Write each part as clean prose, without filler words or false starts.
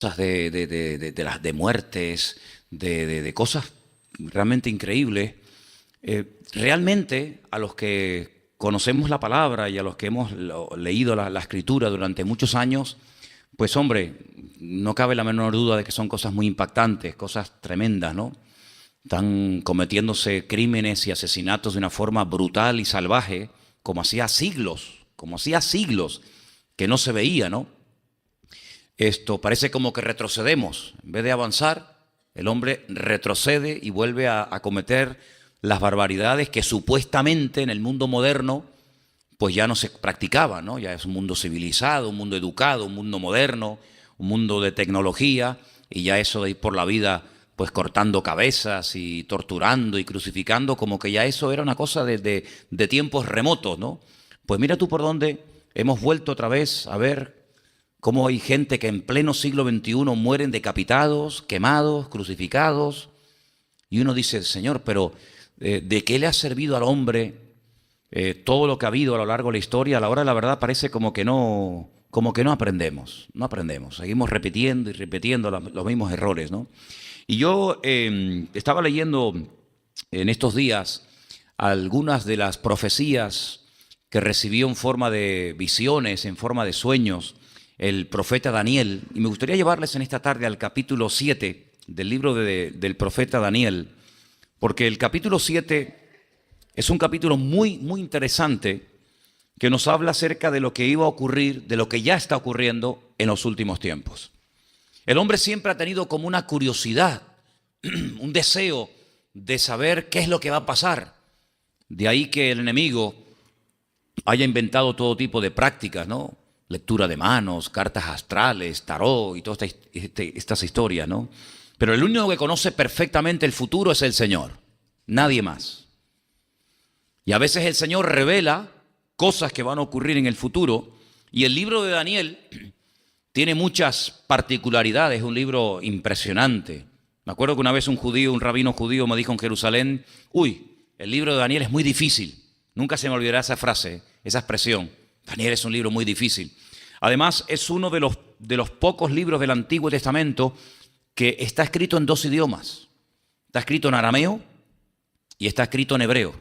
cosas de muertes, de cosas realmente increíbles. Realmente a los que conocemos la palabra y a los que hemos leído la escritura durante muchos años, pues hombre, no cabe la menor duda de que son cosas muy impactantes, cosas tremendas, ¿no? Están cometiéndose crímenes y asesinatos de una forma brutal y salvaje, como hacía siglos que no se veía, ¿no? Esto parece como que retrocedemos. En vez de avanzar, el hombre retrocede y vuelve a cometer las barbaridades que supuestamente en el mundo moderno pues ya no se practicaba, ¿no? Ya es un mundo civilizado, un mundo educado, un mundo moderno, un mundo de tecnología, y ya eso de ir por la vida pues cortando cabezas y torturando y crucificando, como que ya eso era una cosa de tiempos remotos, ¿no? Pues mira tú por dónde hemos vuelto otra vez a ver cómo hay gente que en pleno siglo XXI mueren decapitados, quemados, crucificados. Y uno dice, Señor, pero ¿de qué le ha servido al hombre todo lo que ha habido a lo largo de la historia? A la hora de la verdad parece como que no aprendemos, no aprendemos. Seguimos repitiendo y repitiendo los mismos errores, ¿no? Y yo estaba leyendo en estos días algunas de las profecías que recibió en forma de visiones, en forma de sueños, el profeta Daniel, y me gustaría llevarles en esta tarde al capítulo 7 del libro del profeta Daniel, porque el capítulo 7 es un capítulo muy, muy interesante que nos habla acerca de lo que iba a ocurrir, de lo que ya está ocurriendo en los últimos tiempos. El hombre siempre ha tenido como una curiosidad, un deseo de saber qué es lo que va a pasar. De ahí que el enemigo haya inventado todo tipo de prácticas, ¿no? Lectura de manos, cartas astrales, tarot y todas estas historias, ¿no? Pero el único que conoce perfectamente el futuro es el Señor, nadie más. Y a veces el Señor revela cosas que van a ocurrir en el futuro, y el libro de Daniel tiene muchas particularidades, es un libro impresionante. Me acuerdo que una vez un rabino judío me dijo en Jerusalén, el libro de Daniel es muy difícil. Nunca se me olvidará esa frase, esa expresión. Daniel es un libro muy difícil. Además, es uno de los pocos libros del Antiguo Testamento que está escrito en dos idiomas. Está escrito en arameo y está escrito en hebreo.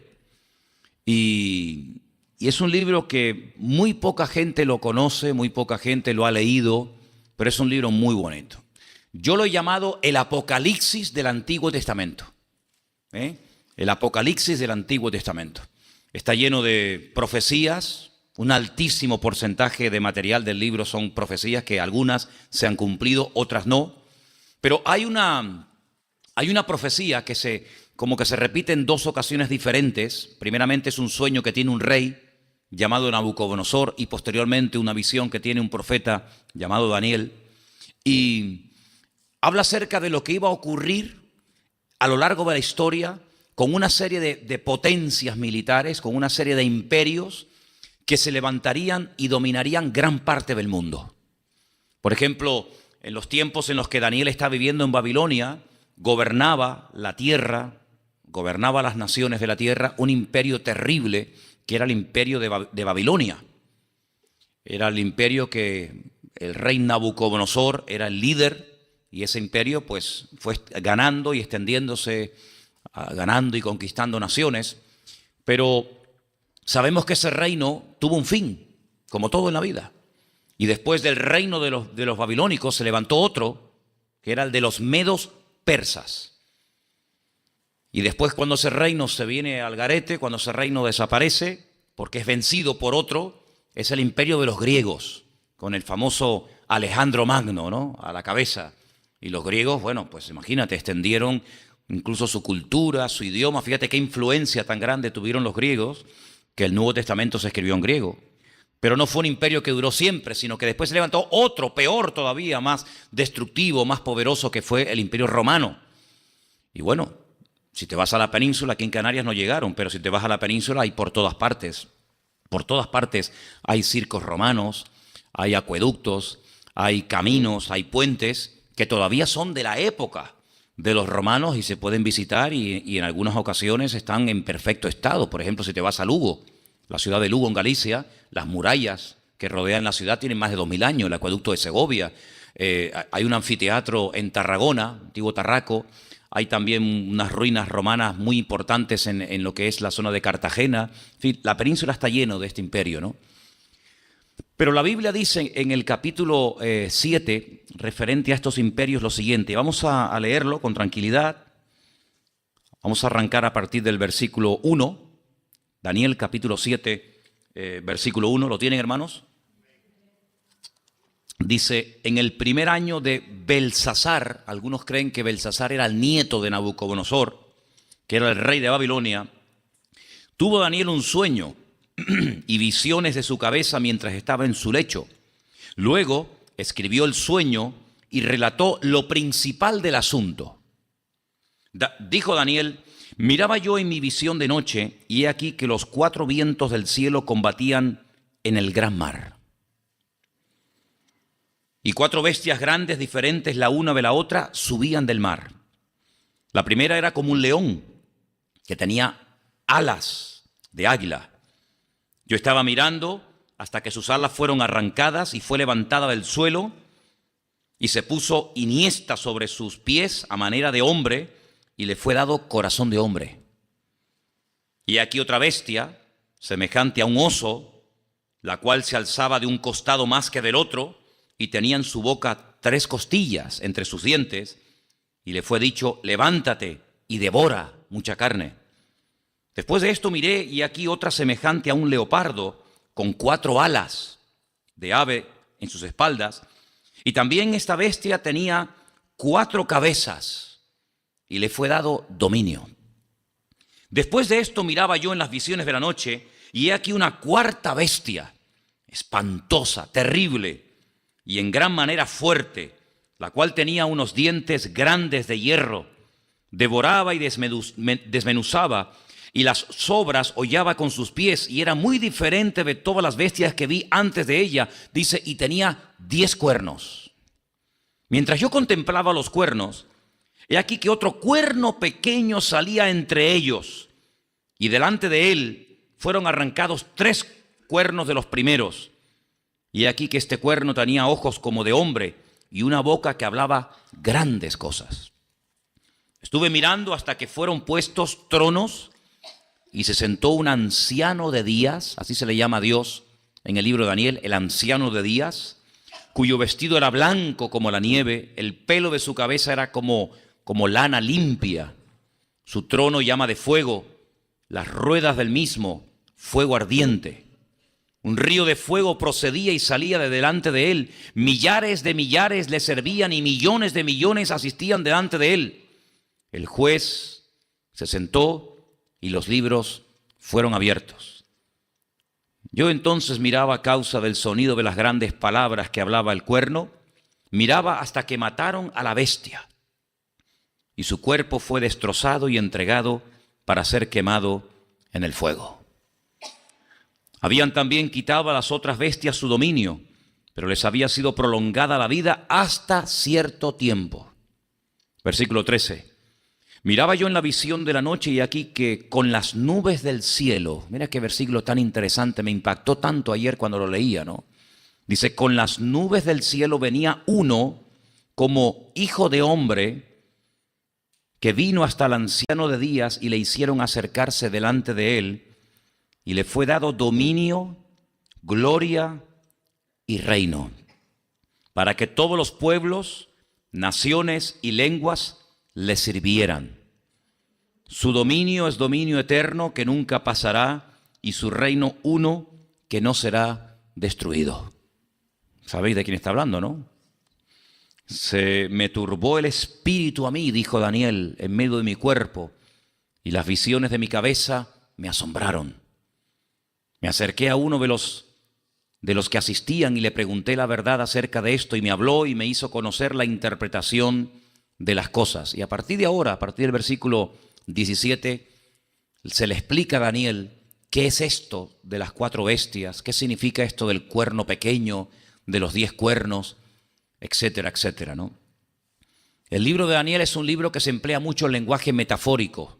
Y es un libro que muy poca gente lo conoce, muy poca gente lo ha leído, pero es un libro muy bonito. Yo lo he llamado el Apocalipsis del Antiguo Testamento. El Apocalipsis del Antiguo Testamento. Está lleno de profecías. Un altísimo porcentaje de material del libro son profecías que algunas se han cumplido, otras no. Pero hay una profecía que como que se repite en dos ocasiones diferentes. Primeramente es un sueño que tiene un rey llamado Nabucodonosor y posteriormente una visión que tiene un profeta llamado Daniel. Y habla acerca de lo que iba a ocurrir a lo largo de la historia con una serie de potencias militares, con una serie de imperios que se levantarían y dominarían gran parte del mundo. Por ejemplo, en los tiempos en los que Daniel está viviendo en Babilonia, gobernaba la tierra, gobernaba las naciones de la tierra, un imperio terrible que era el imperio de Babilonia. Era el imperio que el rey Nabucodonosor era el líder, y ese imperio pues fue ganando y extendiéndose, ganando y conquistando naciones, pero sabemos que ese reino tuvo un fin, como todo en la vida. Y después del reino de los babilónicos se levantó otro, que era el de los medos persas. Y después, cuando ese reino se viene al garete, cuando ese reino desaparece, porque es vencido por otro, es el imperio de los griegos, con el famoso Alejandro Magno, ¿no?, a la cabeza. Y los griegos, bueno, pues imagínate, extendieron incluso su cultura, su idioma. Fíjate qué influencia tan grande tuvieron los griegos, que el Nuevo Testamento se escribió en griego. Pero no fue un imperio que duró siempre, sino que después se levantó otro, peor todavía, más destructivo, más poderoso, que fue el Imperio Romano. Y bueno, si te vas a la península, aquí en Canarias no llegaron, pero si te vas a la península hay por todas partes. Por todas partes hay circos romanos, hay acueductos, hay caminos, hay puentes que todavía son de la época de los romanos y se pueden visitar y en algunas ocasiones están en perfecto estado. Por ejemplo, si te vas a Lugo, la ciudad de Lugo en Galicia, las murallas que rodean la ciudad tienen más de 2000 años, el acueducto de Segovia, Hay un anfiteatro en Tarragona, antiguo Tarraco. Hay también unas ruinas romanas muy importantes en lo que es la zona de Cartagena. En fin, la península está lleno de este imperio, ¿no? Pero la Biblia dice en el capítulo 7, referente a estos imperios, lo siguiente. Vamos a leerlo con tranquilidad. Vamos a arrancar a partir del versículo 1. Daniel capítulo 7, versículo 1. ¿Lo tienen, hermanos? Dice, en el primer año de Belsasar, algunos creen que Belsasar era el nieto de Nabucodonosor, que era el rey de Babilonia, tuvo Daniel un sueño y visiones de su cabeza mientras estaba en su lecho. Luego escribió el sueño y relató lo principal del asunto. Dijo Daniel, miraba yo en mi visión de noche, y he aquí que los 4 vientos del cielo combatían en el gran mar. Y 4 bestias grandes, diferentes la una de la otra, subían del mar. La primera era como un león, que tenía alas de águila. Yo estaba mirando hasta que sus alas fueron arrancadas y fue levantada del suelo y se puso iniesta sobre sus pies a manera de hombre y le fue dado corazón de hombre. Y aquí otra bestia, semejante a un oso, la cual se alzaba de un costado más que del otro y tenía en su boca 3 costillas entre sus dientes y le fue dicho, levántate y devora mucha carne. Después de esto miré y aquí otra semejante a un leopardo con 4 alas de ave en sus espaldas. Y también esta bestia tenía 4 cabezas y le fue dado dominio. Después de esto miraba yo en las visiones de la noche y he aquí una 4ª bestia, espantosa, terrible y en gran manera fuerte, la cual tenía unos dientes grandes de hierro, devoraba y desmenuzaba, y las sobras hollaba con sus pies, y era muy diferente de todas las bestias que vi antes de ella. Dice, y tenía 10 cuernos. Mientras yo contemplaba los cuernos, he aquí que otro cuerno pequeño salía entre ellos, y delante de él fueron arrancados 3 cuernos de los primeros. Y he aquí que este cuerno tenía ojos como de hombre, y una boca que hablaba grandes cosas. Estuve mirando hasta que fueron puestos tronos, y se sentó un anciano de días, así se le llama a Dios en el libro de Daniel, el anciano de días, cuyo vestido era blanco como la nieve, el pelo de su cabeza era como lana limpia, su trono llama de fuego, las ruedas del mismo, fuego ardiente. Un río de fuego procedía y salía de delante de él, millares de millares le servían y millones de millones asistían delante de él. El juez se sentó y los libros fueron abiertos. Yo entonces miraba a causa del sonido de las grandes palabras que hablaba el cuerno, miraba hasta que mataron a la bestia, y su cuerpo fue destrozado y entregado para ser quemado en el fuego. Habían también quitado a las otras bestias su dominio, pero les había sido prolongada la vida hasta cierto tiempo. Versículo 13. Miraba yo en la visión de la noche y aquí que con las nubes del cielo, mira qué versículo tan interesante, me impactó tanto ayer cuando lo leía, ¿no? Dice, con las nubes del cielo venía uno como hijo de hombre que vino hasta el anciano de días y le hicieron acercarse delante de él y le fue dado dominio, gloria y reino, para que todos los pueblos, naciones y lenguas le sirvieran. Su dominio es dominio eterno que nunca pasará y su reino uno que no será destruido. ¿Sabéis de quién está hablando, no? Se me turbó el espíritu a mí, dijo Daniel, en medio de mi cuerpo, y las visiones de mi cabeza me asombraron. Me acerqué a uno de los que asistían y le pregunté la verdad acerca de esto y me habló y me hizo conocer la interpretación de las cosas. Y a partir de ahora, a partir del versículo 17, se le explica a Daniel qué es esto de las 4 bestias, qué significa esto del cuerno pequeño, de los 10 cuernos, etcétera, etcétera, ¿no? El libro de Daniel es un libro que se emplea mucho el lenguaje metafórico.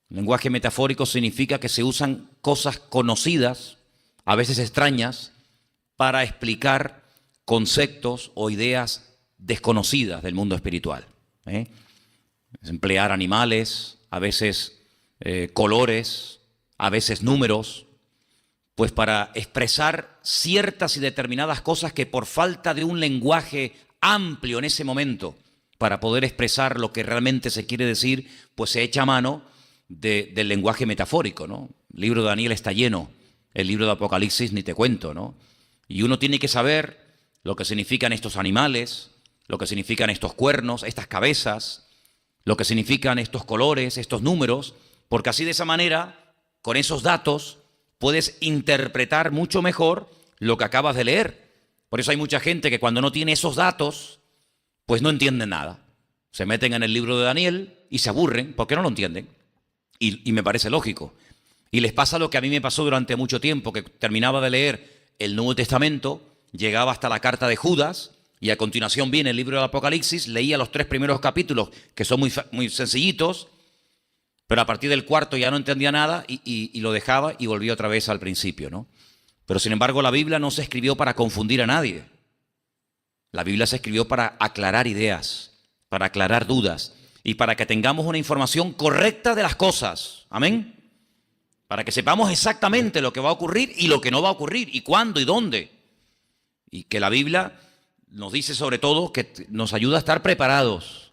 El lenguaje metafórico significa que se usan cosas conocidas, a veces extrañas, para explicar conceptos o ideas desconocidas del mundo espiritual. Es emplear animales, a veces colores, a veces números, pues para expresar ciertas y determinadas cosas que por falta de un lenguaje amplio en ese momento, para poder expresar lo que realmente se quiere decir, pues se echa mano del lenguaje metafórico, ¿no? El libro de Daniel está lleno, el libro de Apocalipsis ni te cuento, ¿no? Y uno tiene que saber lo que significan estos animales, lo que significan estos cuernos, estas cabezas, lo que significan estos colores, estos números, porque así de esa manera, con esos datos, puedes interpretar mucho mejor lo que acabas de leer. Por eso hay mucha gente que cuando no tiene esos datos, pues no entienden nada. Se meten en el libro de Daniel y se aburren porque no lo entienden. Y me parece lógico. Y les pasa lo que a mí me pasó durante mucho tiempo, que terminaba de leer el Nuevo Testamento, llegaba hasta la carta de Judas y a continuación viene el libro del Apocalipsis, leía los 3 primeros capítulos que son muy sencillitos, pero a partir del 4 ya no entendía nada y lo dejaba y volvía otra vez al principio, ¿no? Pero sin embargo la Biblia no se escribió para confundir a nadie. La Biblia se escribió para aclarar ideas, para aclarar dudas y para que tengamos una información correcta de las cosas. Amén. Para que sepamos exactamente lo que va a ocurrir y lo que no va a ocurrir, y cuándo y dónde. Y que la Biblia nos dice sobre todo que nos ayuda a estar preparados.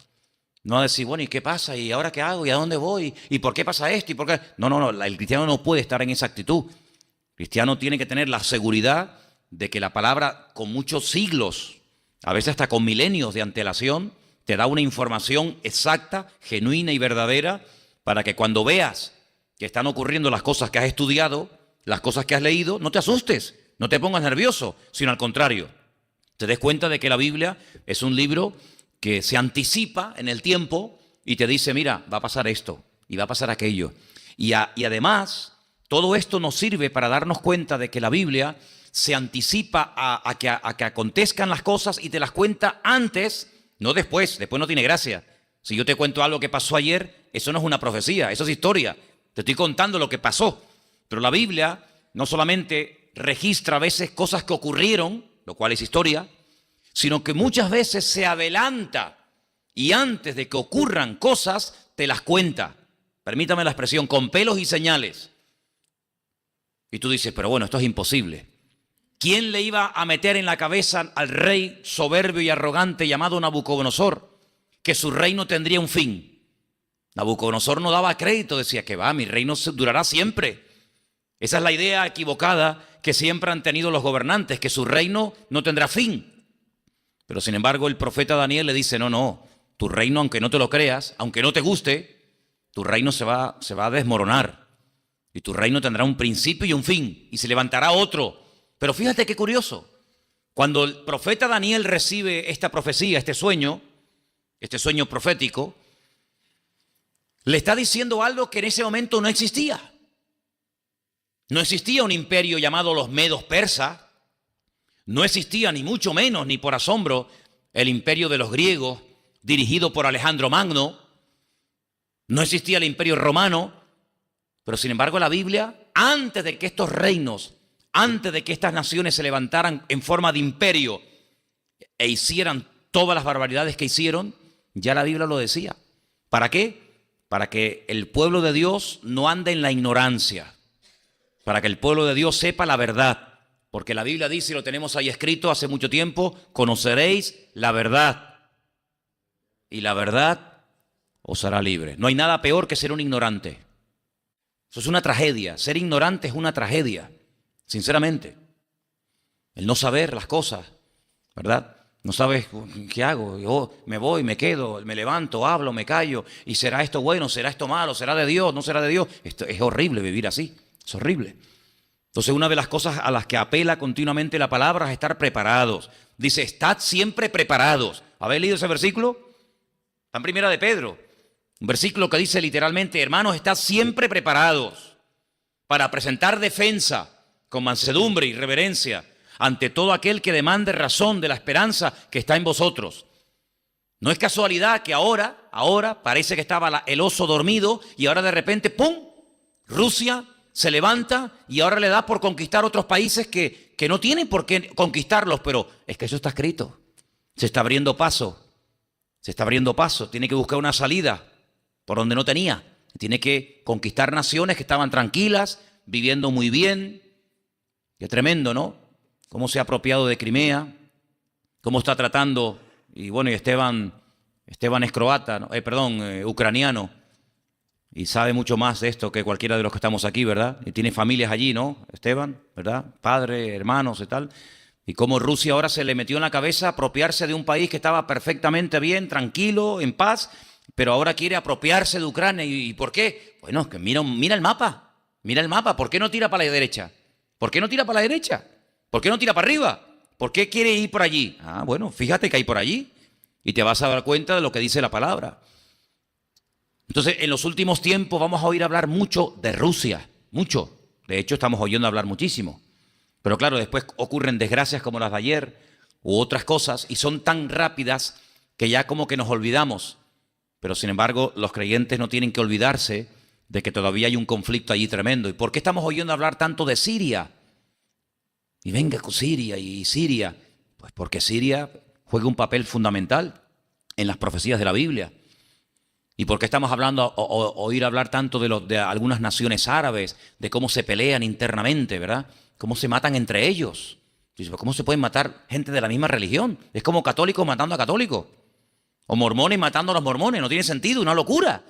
No a decir, bueno, ¿y qué pasa? ¿Y ahora qué hago? ¿Y a dónde voy? ¿Y por qué pasa esto? ¿Y por qué? No, el cristiano no puede estar en esa actitud. El cristiano tiene que tener la seguridad de que la palabra, con muchos siglos, a veces hasta con milenios de antelación, te da una información exacta, genuina y verdadera, para que cuando veas que están ocurriendo las cosas que has estudiado, las cosas que has leído, no te asustes, no te pongas nervioso, sino al contrario, te des cuenta de que la Biblia es un libro que se anticipa en el tiempo y te dice, mira, va a pasar esto y va a pasar aquello. Y además, todo esto nos sirve para darnos cuenta de que la Biblia se anticipa a que acontezcan las cosas y te las cuenta antes, no después. Después no tiene gracia. Si yo te cuento algo que pasó ayer, eso no es una profecía, eso es historia. Te estoy contando lo que pasó. Pero la Biblia no solamente registra a veces cosas que ocurrieron, lo cual es historia, sino que muchas veces se adelanta y antes de que ocurran cosas, te las cuenta. Permítame la expresión, con pelos y señales. Y tú dices, pero bueno, esto es imposible. ¿Quién le iba a meter en la cabeza al rey soberbio y arrogante llamado Nabucodonosor que su reino tendría un fin? Nabucodonosor no daba crédito, decía que va, mi reino durará siempre. Esa es la idea equivocada que siempre han tenido los gobernantes, que su reino no tendrá fin. Pero sin embargo el profeta Daniel le dice, no, tu reino, aunque no te lo creas, aunque no te guste, tu reino se va a desmoronar. Y tu reino tendrá un principio y un fin, y se levantará otro. Pero fíjate qué curioso, cuando el profeta Daniel recibe esta profecía, este sueño profético, le está diciendo algo que en ese momento no existía. No existía un imperio llamado los Medos Persas, no existía ni mucho menos, ni por asombro, el imperio de los griegos dirigido por Alejandro Magno, no existía el imperio romano, pero sin embargo la Biblia, antes de que estos reinos, antes de que estas naciones se levantaran en forma de imperio e hicieran todas las barbaridades que hicieron, ya la Biblia lo decía. ¿Para qué? Para que el pueblo de Dios no ande en la ignorancia, para que el pueblo de Dios sepa la verdad. Porque la Biblia dice, y lo tenemos ahí escrito hace mucho tiempo, conoceréis la verdad y la verdad os hará libre. No hay nada peor que ser un ignorante. Eso es una tragedia. Ser ignorante es una tragedia, sinceramente. El no saber las cosas, ¿verdad? No sabes qué hago. Yo me voy, me quedo, me levanto, hablo, me callo. ¿Y será esto bueno? ¿Será esto malo? ¿Será de Dios? ¿No será de Dios? Esto es horrible vivir así. Es horrible. Entonces, una de las cosas a las que apela continuamente la palabra es estar preparados. Dice, estad siempre preparados. ¿Habéis leído ese versículo? Está en Primera de Pedro. Un versículo que dice literalmente, hermanos, estad siempre preparados para presentar defensa con mansedumbre y reverencia ante todo aquel que demande razón de la esperanza que está en vosotros. No es casualidad que ahora parece que estaba el oso dormido y ahora de repente, ¡pum!, Rusia se levanta y ahora le da por conquistar otros países que no tienen por qué conquistarlos, pero es que eso está escrito. Se está abriendo paso, tiene que buscar una salida por donde no tenía. Tiene que conquistar naciones que estaban tranquilas, viviendo muy bien. Qué tremendo, ¿no? Cómo se ha apropiado de Crimea, cómo está tratando, y bueno, y Esteban es croata, ¿no? Ucraniano, y sabe mucho más de esto que cualquiera de los que estamos aquí, ¿verdad? Y tiene familias allí, ¿no? Esteban, ¿verdad? Padre, hermanos y tal. Y cómo Rusia ahora se le metió en la cabeza apropiarse de un país que estaba perfectamente bien, tranquilo, en paz, pero ahora quiere apropiarse de Ucrania. ¿Y por qué? Bueno, que mira el mapa. Mira el mapa. ¿Por qué no tira para la derecha? ¿Por qué no tira para la derecha? ¿Por qué no tira para arriba? ¿Por qué quiere ir por allí? Ah, bueno, fíjate que hay por allí y te vas a dar cuenta de lo que dice la palabra. Entonces, en los últimos tiempos vamos a oír hablar mucho de Rusia, mucho. De hecho, estamos oyendo hablar muchísimo. Pero claro, después ocurren desgracias como las de ayer u otras cosas y son tan rápidas que ya como que nos olvidamos. Pero sin embargo, los creyentes no tienen que olvidarse de que todavía hay un conflicto allí tremendo. ¿Y por qué estamos oyendo hablar tanto de Siria? Y venga con Siria y Siria. Pues porque Siria juega un papel fundamental en las profecías de la Biblia. ¿Y por qué estamos hablando, oír hablar tanto de algunas naciones árabes, de cómo se pelean internamente, ¿verdad? Cómo se matan entre ellos. ¿Cómo se pueden matar gente de la misma religión? Es como católicos matando a católicos. O mormones matando a los mormones. No tiene sentido, una locura.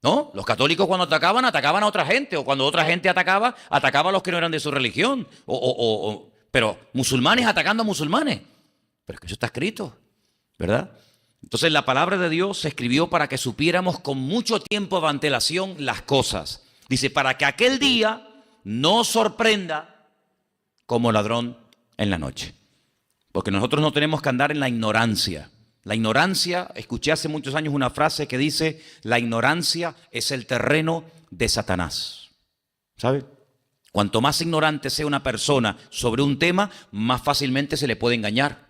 ¿No? Los católicos cuando atacaban a otra gente. O cuando otra gente atacaba a los que no eran de su religión. Pero musulmanes atacando a musulmanes. Pero es que eso está escrito, ¿verdad? Entonces la palabra de Dios se escribió para que supiéramos con mucho tiempo de antelación las cosas. Dice, para que aquel día no sorprenda como ladrón en la noche. Porque nosotros no tenemos que andar en la ignorancia. La ignorancia, escuché hace muchos años una frase que dice, la ignorancia es el terreno de Satanás. ¿Sabe? Cuanto más ignorante sea una persona sobre un tema, más fácilmente se le puede engañar.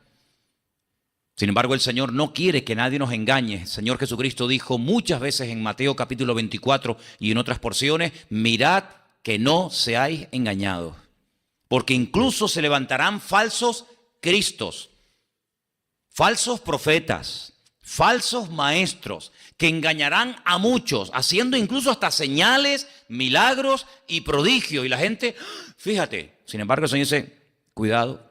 Sin embargo, el Señor no quiere que nadie nos engañe. El Señor Jesucristo dijo muchas veces en Mateo capítulo 24 y en otras porciones, mirad que no seáis engañados, porque incluso se levantarán falsos cristos, falsos profetas, falsos maestros, que engañarán a muchos, haciendo incluso hasta señales, milagros y prodigios. Y la gente, fíjate, sin embargo el Señor dice, cuidado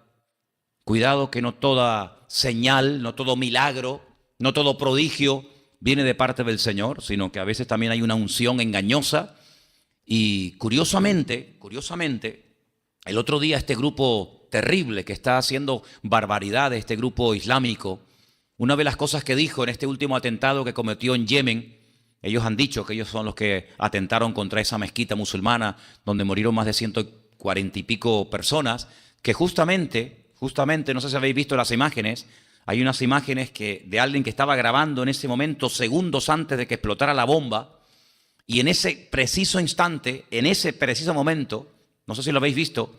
que no toda señal, no todo milagro, no todo prodigio viene de parte del Señor, sino que a veces también hay una unción engañosa. Y curiosamente, el otro día este grupo terrible que está haciendo barbaridades, este grupo islámico, una de las cosas que dijo en este último atentado que cometió en Yemen, ellos han dicho que ellos son los que atentaron contra esa mezquita musulmana donde murieron más de 140 y pico personas, que justamente, no sé si habéis visto las imágenes, hay unas imágenes de alguien que estaba grabando en ese momento, segundos antes de que explotara la bomba, y en ese preciso instante, en ese preciso momento, no sé si lo habéis visto,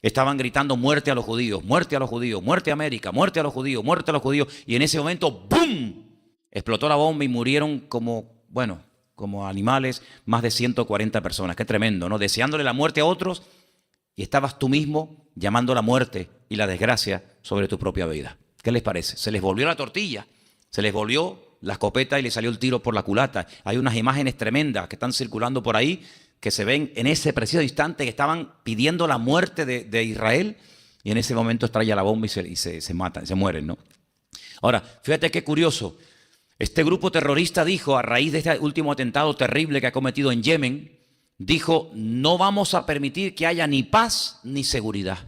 estaban gritando muerte a los judíos, muerte a los judíos, muerte a América, muerte a los judíos, muerte a los judíos, y en ese momento, ¡bum!, explotó la bomba y murieron como animales, más de 140 personas. Qué tremendo, ¿no? Deseándole la muerte a otros, y estabas tú mismo llamando la muerte y la desgracia sobre tu propia vida. ¿Qué les parece? Se les volvió la tortilla, se les volvió la escopeta y les salió el tiro por la culata. Hay unas imágenes tremendas que están circulando por ahí que se ven en ese preciso instante que estaban pidiendo la muerte de Israel, y en ese momento estalla la bomba y se matan, se mueren, ¿no? Ahora, fíjate qué curioso. Este grupo terrorista dijo, a raíz de este último atentado terrible que ha cometido en Yemen, dijo, no vamos a permitir que haya ni paz ni seguridad.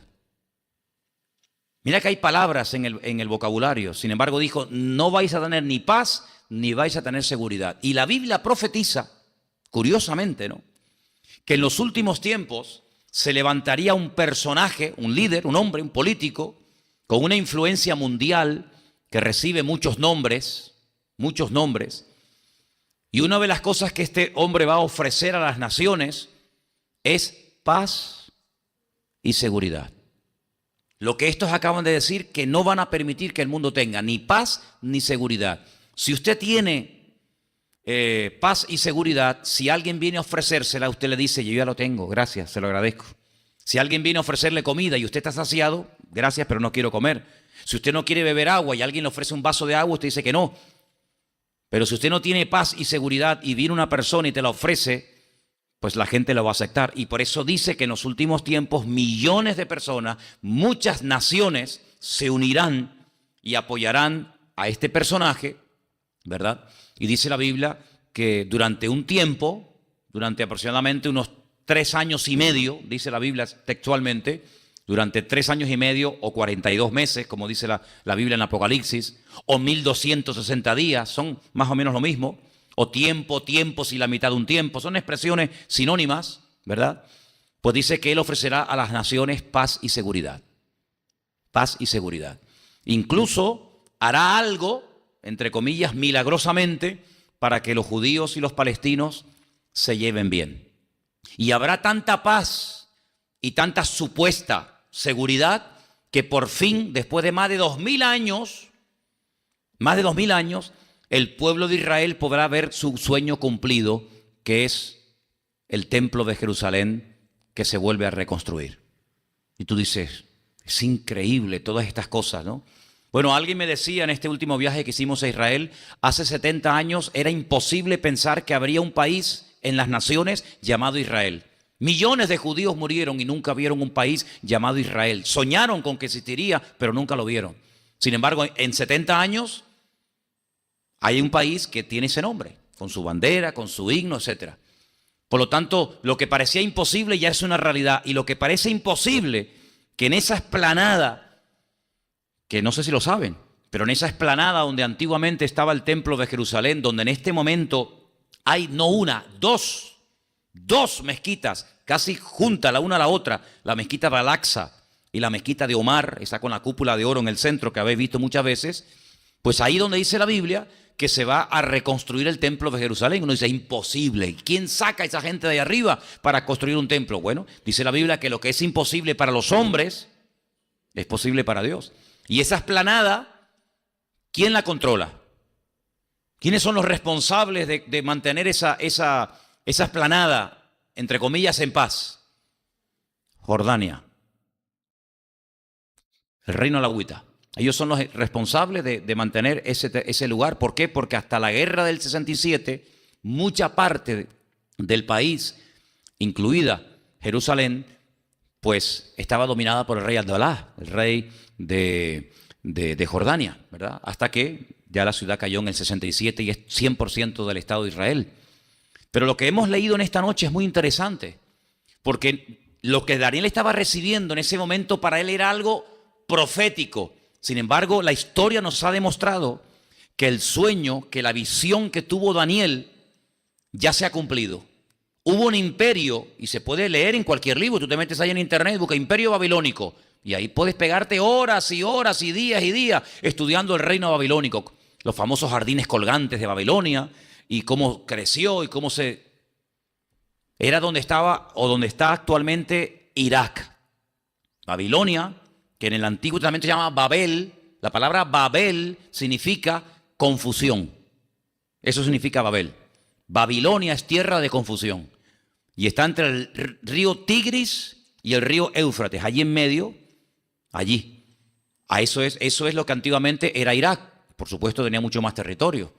Mira que hay palabras en el vocabulario. Sin embargo, dijo, no vais a tener ni paz ni vais a tener seguridad. Y la Biblia profetiza, curiosamente, ¿no?, que en los últimos tiempos se levantaría un personaje, un líder, un hombre, un político, con una influencia mundial que recibe muchos nombres, y una de las cosas que este hombre va a ofrecer a las naciones es paz y seguridad. Lo que estos acaban de decir, que no van a permitir que el mundo tenga ni paz ni seguridad. Si usted tiene paz y seguridad, si alguien viene a ofrecérsela, usted le dice, yo ya lo tengo, gracias, se lo agradezco. Si alguien viene a ofrecerle comida y usted está saciado, gracias, pero no quiero comer. Si usted no quiere beber agua y alguien le ofrece un vaso de agua, usted dice que no. Pero si usted no tiene paz y seguridad y viene una persona y te la ofrece, pues la gente lo va a aceptar. Y por eso dice que en los últimos tiempos millones de personas, muchas naciones se unirán y apoyarán a este personaje, ¿verdad? Y dice la Biblia que durante un tiempo, durante aproximadamente unos 3 años y medio, dice la Biblia textualmente, durante 3 años y medio o 42 meses, como dice la Biblia en Apocalipsis, o 1260 días, son más o menos lo mismo, o tiempo, tiempos y la mitad de un tiempo, son expresiones sinónimas, ¿verdad? Pues dice que Él ofrecerá a las naciones paz y seguridad. Paz y seguridad. Incluso hará algo, entre comillas, milagrosamente, para que los judíos y los palestinos se lleven bien. Y habrá tanta paz y tanta supuesta seguridad que por fin, después de más de 2000 años, el pueblo de Israel podrá ver su sueño cumplido, que es el templo de Jerusalén que se vuelve a reconstruir. Y tú dices, es increíble todas estas cosas, ¿no? Bueno, alguien me decía en este último viaje que hicimos a Israel, hace 70 años era imposible pensar que habría un país en las naciones llamado Israel. Millones de judíos murieron y nunca vieron un país llamado Israel. Soñaron con que existiría, pero nunca lo vieron. Sin embargo, en 70 años hay un país que tiene ese nombre, con su bandera, con su himno, etc. Por lo tanto, lo que parecía imposible ya es una realidad. Y lo que parece imposible, que en esa explanada, que no sé si lo saben, pero en esa explanada donde antiguamente estaba el templo de Jerusalén, donde en este momento hay no una, dos mezquitas casi juntas la una a la otra, la mezquita de Al-Aqsa y la mezquita de Omar, esa con la cúpula de oro en el centro que habéis visto muchas veces, pues ahí donde dice la Biblia que se va a reconstruir el templo de Jerusalén. Uno dice, imposible. ¿Quién saca a esa gente de ahí arriba para construir un templo? Bueno, dice la Biblia que lo que es imposible para los hombres es posible para Dios. Y esa explanada, ¿quién la controla? ¿Quiénes son los responsables de mantener esa explanada, entre comillas, en paz? Jordania. El reino de la agüita. Ellos son los responsables de mantener ese lugar. ¿Por qué? Porque hasta la guerra del 67, mucha parte del país, incluida Jerusalén, pues estaba dominada por el rey Abdalá, el rey de Jordania, ¿verdad? Hasta que ya la ciudad cayó en el 67 y es 100% del Estado de Israel. Pero lo que hemos leído en esta noche es muy interesante, porque lo que Daniel estaba recibiendo en ese momento para él era algo profético. Sin embargo, la historia nos ha demostrado que el sueño, que la visión que tuvo Daniel ya se ha cumplido. Hubo un imperio, y se puede leer en cualquier libro, tú te metes ahí en internet, busca Imperio Babilónico, y ahí puedes pegarte horas y horas y días estudiando el reino babilónico, los famosos jardines colgantes de Babilonia, y cómo creció y cómo era donde estaba o donde está actualmente Irak. Babilonia, que en el Antiguo Testamento se llama Babel, la palabra Babel significa confusión. Eso significa Babel. Babilonia es tierra de confusión. Y está entre el río Tigris y el río Éufrates, allí en medio, allí. Eso es lo que antiguamente era Irak. Por supuesto tenía mucho más territorio.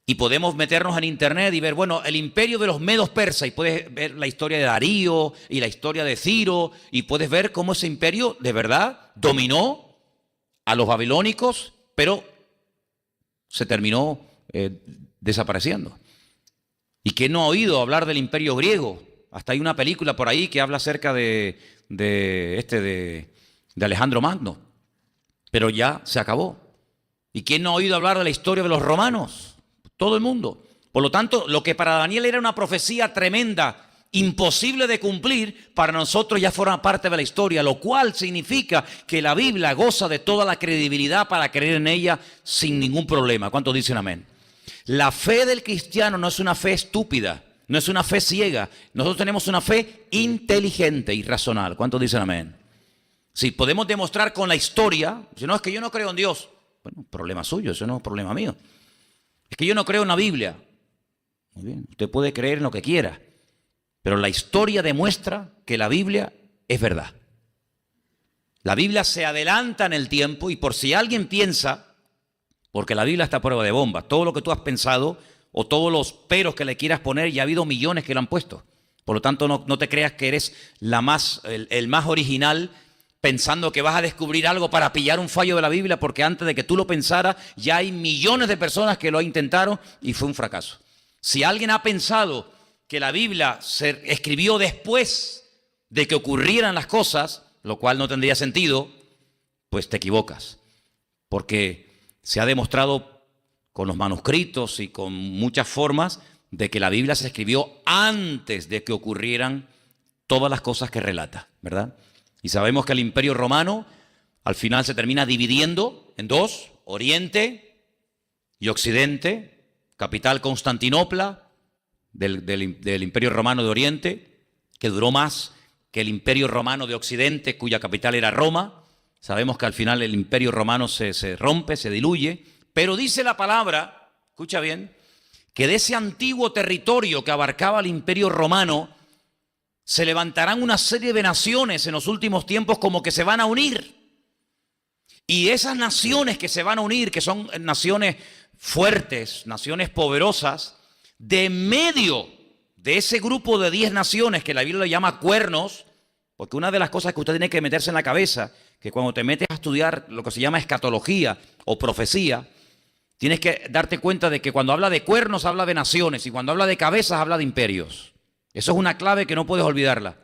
Y podemos meternos en internet y ver, bueno, el imperio de los medos persas, y puedes ver la historia de Darío y la historia de Ciro, y puedes ver cómo ese imperio de verdad dominó a los babilónicos, pero se terminó desapareciendo. ¿Y quién no ha oído hablar del imperio griego? Hasta hay una película por ahí que habla acerca de Alejandro Magno, pero ya se acabó. ¿Y quién no ha oído hablar de la historia de los romanos? Todo el mundo. Por lo tanto, lo que para Daniel era una profecía tremenda, imposible de cumplir, para nosotros ya forma parte de la historia, lo cual significa que la Biblia goza de toda la credibilidad para creer en ella sin ningún problema. ¿Cuántos dicen amén? La fe del cristiano no es una fe estúpida, no es una fe ciega. Nosotros tenemos una fe inteligente y racional. ¿Cuántos dicen amén? Si podemos demostrar con la historia, si no, es que yo no creo en Dios. Bueno, problema suyo, eso no es problema mío. Es que yo no creo en la Biblia. Muy bien, usted puede creer en lo que quiera, pero la historia demuestra que la Biblia es verdad. La Biblia se adelanta en el tiempo y por si alguien piensa, porque la Biblia está a prueba de bombas, todo lo que tú has pensado o todos los peros que le quieras poner, ya ha habido millones que lo han puesto. Por lo tanto, no te creas que eres el más original pensando que vas a descubrir algo para pillar un fallo de la Biblia, porque antes de que tú lo pensaras, ya hay millones de personas que lo intentaron y fue un fracaso. Si alguien ha pensado que la Biblia se escribió después de que ocurrieran las cosas, lo cual no tendría sentido, pues te equivocas. Porque se ha demostrado con los manuscritos y con muchas formas de que la Biblia se escribió antes de que ocurrieran todas las cosas que relata, ¿verdad? Y sabemos que el Imperio Romano al final se termina dividiendo en dos, Oriente y Occidente, capital Constantinopla del Imperio Romano de Oriente, que duró más que el Imperio Romano de Occidente, cuya capital era Roma. Sabemos que al final el Imperio Romano se rompe, se diluye, pero dice la palabra, escucha bien, que de ese antiguo territorio que abarcaba el Imperio Romano se levantarán una serie de naciones en los últimos tiempos como que se van a unir. Y esas naciones que se van a unir, que son naciones fuertes, naciones poderosas, de medio de ese grupo de 10 naciones que la Biblia le llama cuernos, porque una de las cosas que usted tiene que meterse en la cabeza, que cuando te metes a estudiar lo que se llama escatología o profecía, tienes que darte cuenta de que cuando habla de cuernos habla de naciones y cuando habla de cabezas habla de imperios. Eso es una clave que no puedes olvidarla.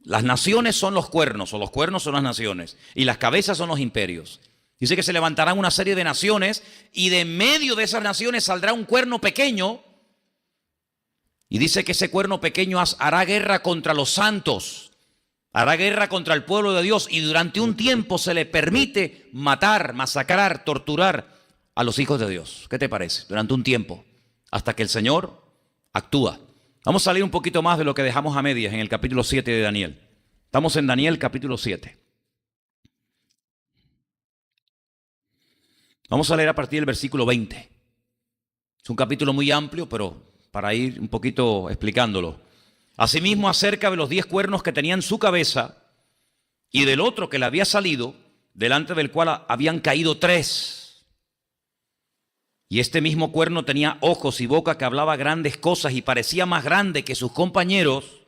Las naciones son los cuernos o los cuernos son las naciones y las cabezas son los imperios. Dice que se levantarán una serie de naciones y de medio de esas naciones saldrá un cuerno pequeño y dice que ese cuerno pequeño hará guerra contra los santos, hará guerra contra el pueblo de Dios y durante un tiempo se le permite matar, masacrar, torturar a los hijos de Dios. ¿Qué te parece? Durante un tiempo, hasta que el Señor actúa. Vamos a salir un poquito más de lo que dejamos a medias en el capítulo 7 de Daniel. Estamos en Daniel capítulo 7. Vamos a leer a partir del versículo 20. Es un capítulo muy amplio, pero para ir un poquito explicándolo. Asimismo, acerca de los 10 cuernos que tenía en su cabeza y del otro que le había salido, delante del cual habían caído 3. Y este mismo cuerno tenía ojos y boca que hablaba grandes cosas y parecía más grande que sus compañeros.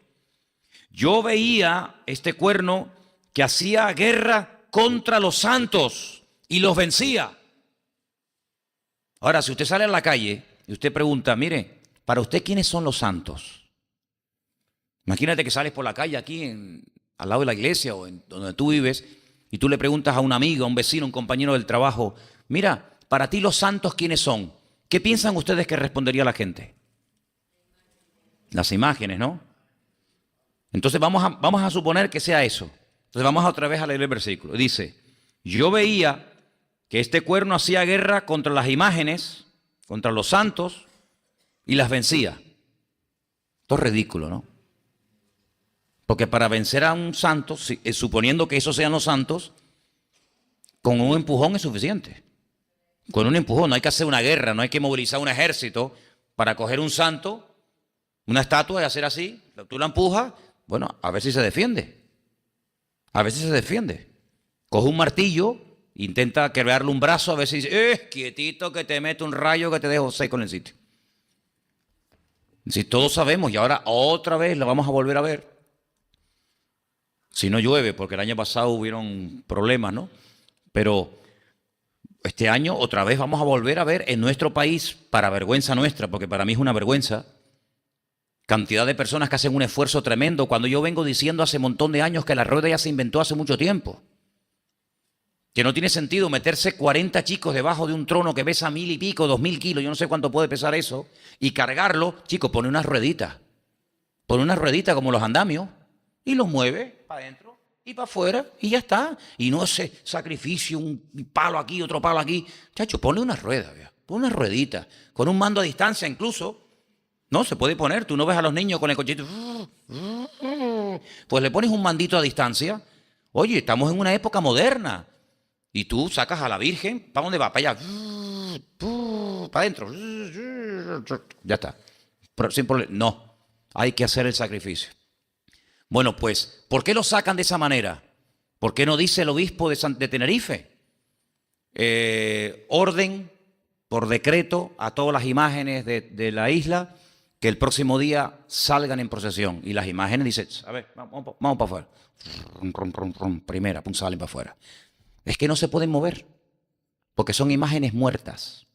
Yo veía este cuerno que hacía guerra contra los santos y los vencía. Ahora, si usted sale a la calle y usted pregunta, mire, para usted, ¿quiénes son los santos? Imagínate que sales por la calle aquí al lado de la iglesia o en donde tú vives y tú le preguntas a un amigo, a un vecino, a un compañero del trabajo, mira, para ti los santos, ¿quiénes son? ¿Qué piensan ustedes que respondería la gente? Las imágenes, ¿no? Entonces vamos a suponer que sea eso. Entonces vamos otra vez a leer el versículo. Dice, yo veía que este cuerno hacía guerra contra las imágenes, contra los santos, y las vencía. Esto es ridículo, ¿no? Porque para vencer a un santo, suponiendo que esos sean los santos, con un empujón es suficiente. Con un empujón, no hay que hacer una guerra, no hay que movilizar un ejército para coger un santo, una estatua y hacer así. Tú la empujas, bueno, a ver si se defiende. A ver si se defiende. Coge un martillo, intenta quebrarle un brazo, a ver si dice, quietito que te meto un rayo que te dejo seco en el sitio. Si todos sabemos, y ahora otra vez la vamos a volver a ver. Si no llueve, porque el año pasado hubieron problemas, ¿no? Pero este año otra vez vamos a volver a ver en nuestro país, para vergüenza nuestra, porque para mí es una vergüenza, cantidad de personas que hacen un esfuerzo tremendo, cuando yo vengo diciendo hace un montón de años que la rueda ya se inventó hace mucho tiempo. Que no tiene sentido meterse 40 chicos debajo de un trono que pesa 1000 y pico, 2000 kilos, yo no sé cuánto puede pesar eso, y cargarlo. Chicos, pone una ruedita como los andamios, y los mueve para adentro y para afuera, y ya está. Y no ese sacrificio, un palo aquí, otro palo aquí. Chacho, ponle una rueda, pon una ruedita, con un mando a distancia incluso. No, se puede poner, tú no ves a los niños con el cochito. Pues le pones un mandito a distancia. Oye, estamos en una época moderna. Y tú sacas a la Virgen, ¿para dónde va? Para allá. para adentro. Ya está. Sin problema. No, hay que hacer el sacrificio. Bueno, pues, ¿por qué lo sacan de esa manera? ¿Por qué no dice el obispo de Tenerife? Orden por decreto a todas las imágenes de la isla que el próximo día salgan en procesión. Y las imágenes dicen, a ver, vamos para afuera. Primera, salen para afuera. Es que no se pueden mover, porque son imágenes muertas.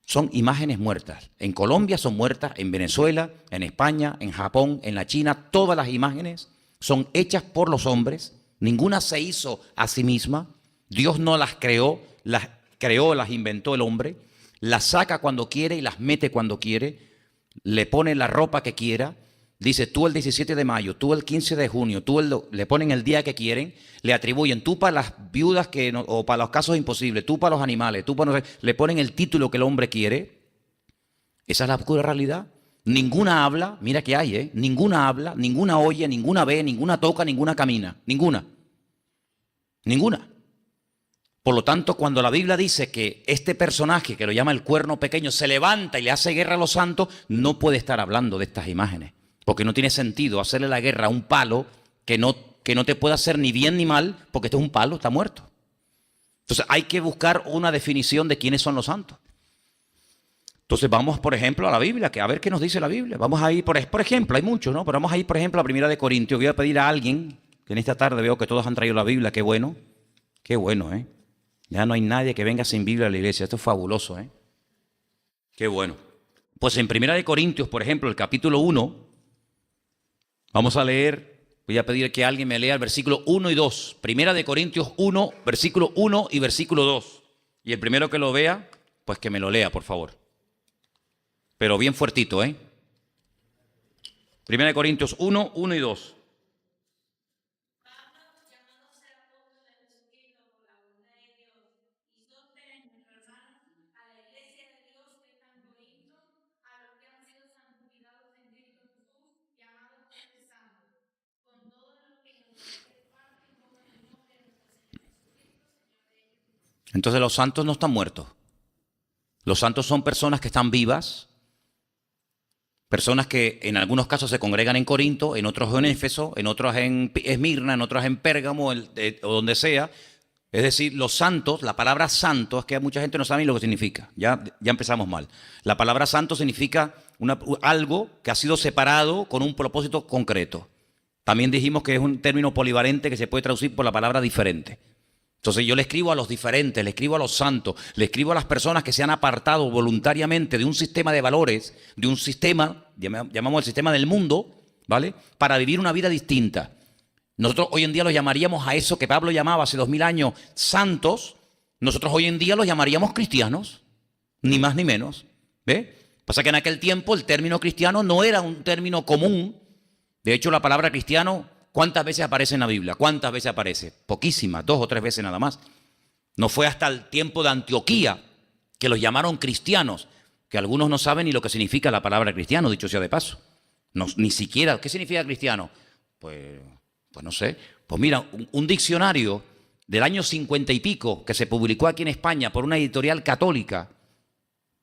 Son imágenes muertas. En Colombia son muertas, en Venezuela, en España, en Japón, en la China, todas las imágenes son hechas por los hombres. Ninguna se hizo a sí misma. Dios no las creó, las inventó el hombre. Las saca cuando quiere y las mete cuando quiere. Le pone la ropa que quiera. Dice, tú el 17 de mayo, tú el 15 de junio, le ponen el día que quieren, le atribuyen, tú para las viudas o para los casos imposibles, tú para los animales, tú para no sé, le ponen el título que el hombre quiere. Esa es la pura realidad. Ninguna habla, mira que hay, ninguna habla, ninguna oye, ninguna ve, ninguna toca, ninguna camina, ninguna. Ninguna. Por lo tanto, cuando la Biblia dice que este personaje, que lo llama el cuerno pequeño, se levanta y le hace guerra a los santos, no puede estar hablando de estas imágenes. Porque no tiene sentido hacerle la guerra a un palo que no te puede hacer ni bien ni mal, porque este es un palo, está muerto. Entonces hay que buscar una definición de quiénes son los santos. Entonces vamos, por ejemplo, a la Biblia, que a ver qué nos dice la Biblia. Vamos a ir, por ejemplo, hay muchos, ¿no? Pero vamos a ir, por ejemplo, a 1 Corintios. Voy a pedir a alguien, que en esta tarde veo que todos han traído la Biblia, qué bueno, ¿eh? Ya no hay nadie que venga sin Biblia a la iglesia, esto es fabuloso, ¿eh? Qué bueno. Pues en 1 Corintios, por ejemplo, el capítulo 1, vamos a leer, voy a pedir que alguien me lea el versículo 1 y 2. 1 Corintios 1, versículo 1 y versículo 2. Y el primero que lo vea, pues que me lo lea, por favor. Pero bien fuertito, ¿eh? 1 Corintios 1, 1 y 2. Entonces los santos no están muertos. Los santos son personas que están vivas, personas que en algunos casos se congregan en Corinto, en otros en Éfeso, en otros en Esmirna, en otros en Pérgamo o donde sea. Es decir, los santos, la palabra santo, es que mucha gente no sabe lo que significa. Ya empezamos mal. La palabra santo significa algo que ha sido separado con un propósito concreto. También dijimos que es un término polivalente que se puede traducir por la palabra diferente. Entonces yo le escribo a los diferentes, le escribo a los santos, le escribo a las personas que se han apartado voluntariamente de un sistema de valores, de un sistema, llamamos el sistema del mundo, ¿vale? Para vivir una vida distinta. Nosotros hoy en día los llamaríamos a eso que Pablo llamaba hace 2000 años santos, nosotros hoy en día los llamaríamos cristianos, ni más ni menos. ¿Ve? Pasa que en aquel tiempo el término cristiano no era un término común. De hecho, la palabra cristiano, ¿cuántas veces aparece en la Biblia? ¿Cuántas veces aparece? Poquísimas, 2 o 3 veces nada más. No fue hasta el tiempo de Antioquía que los llamaron cristianos, que algunos no saben ni lo que significa la palabra cristiano, dicho sea de paso. No, ni siquiera, ¿qué significa cristiano? Pues no sé. Pues mira, un diccionario del año 50 y pico que se publicó aquí en España por una editorial católica,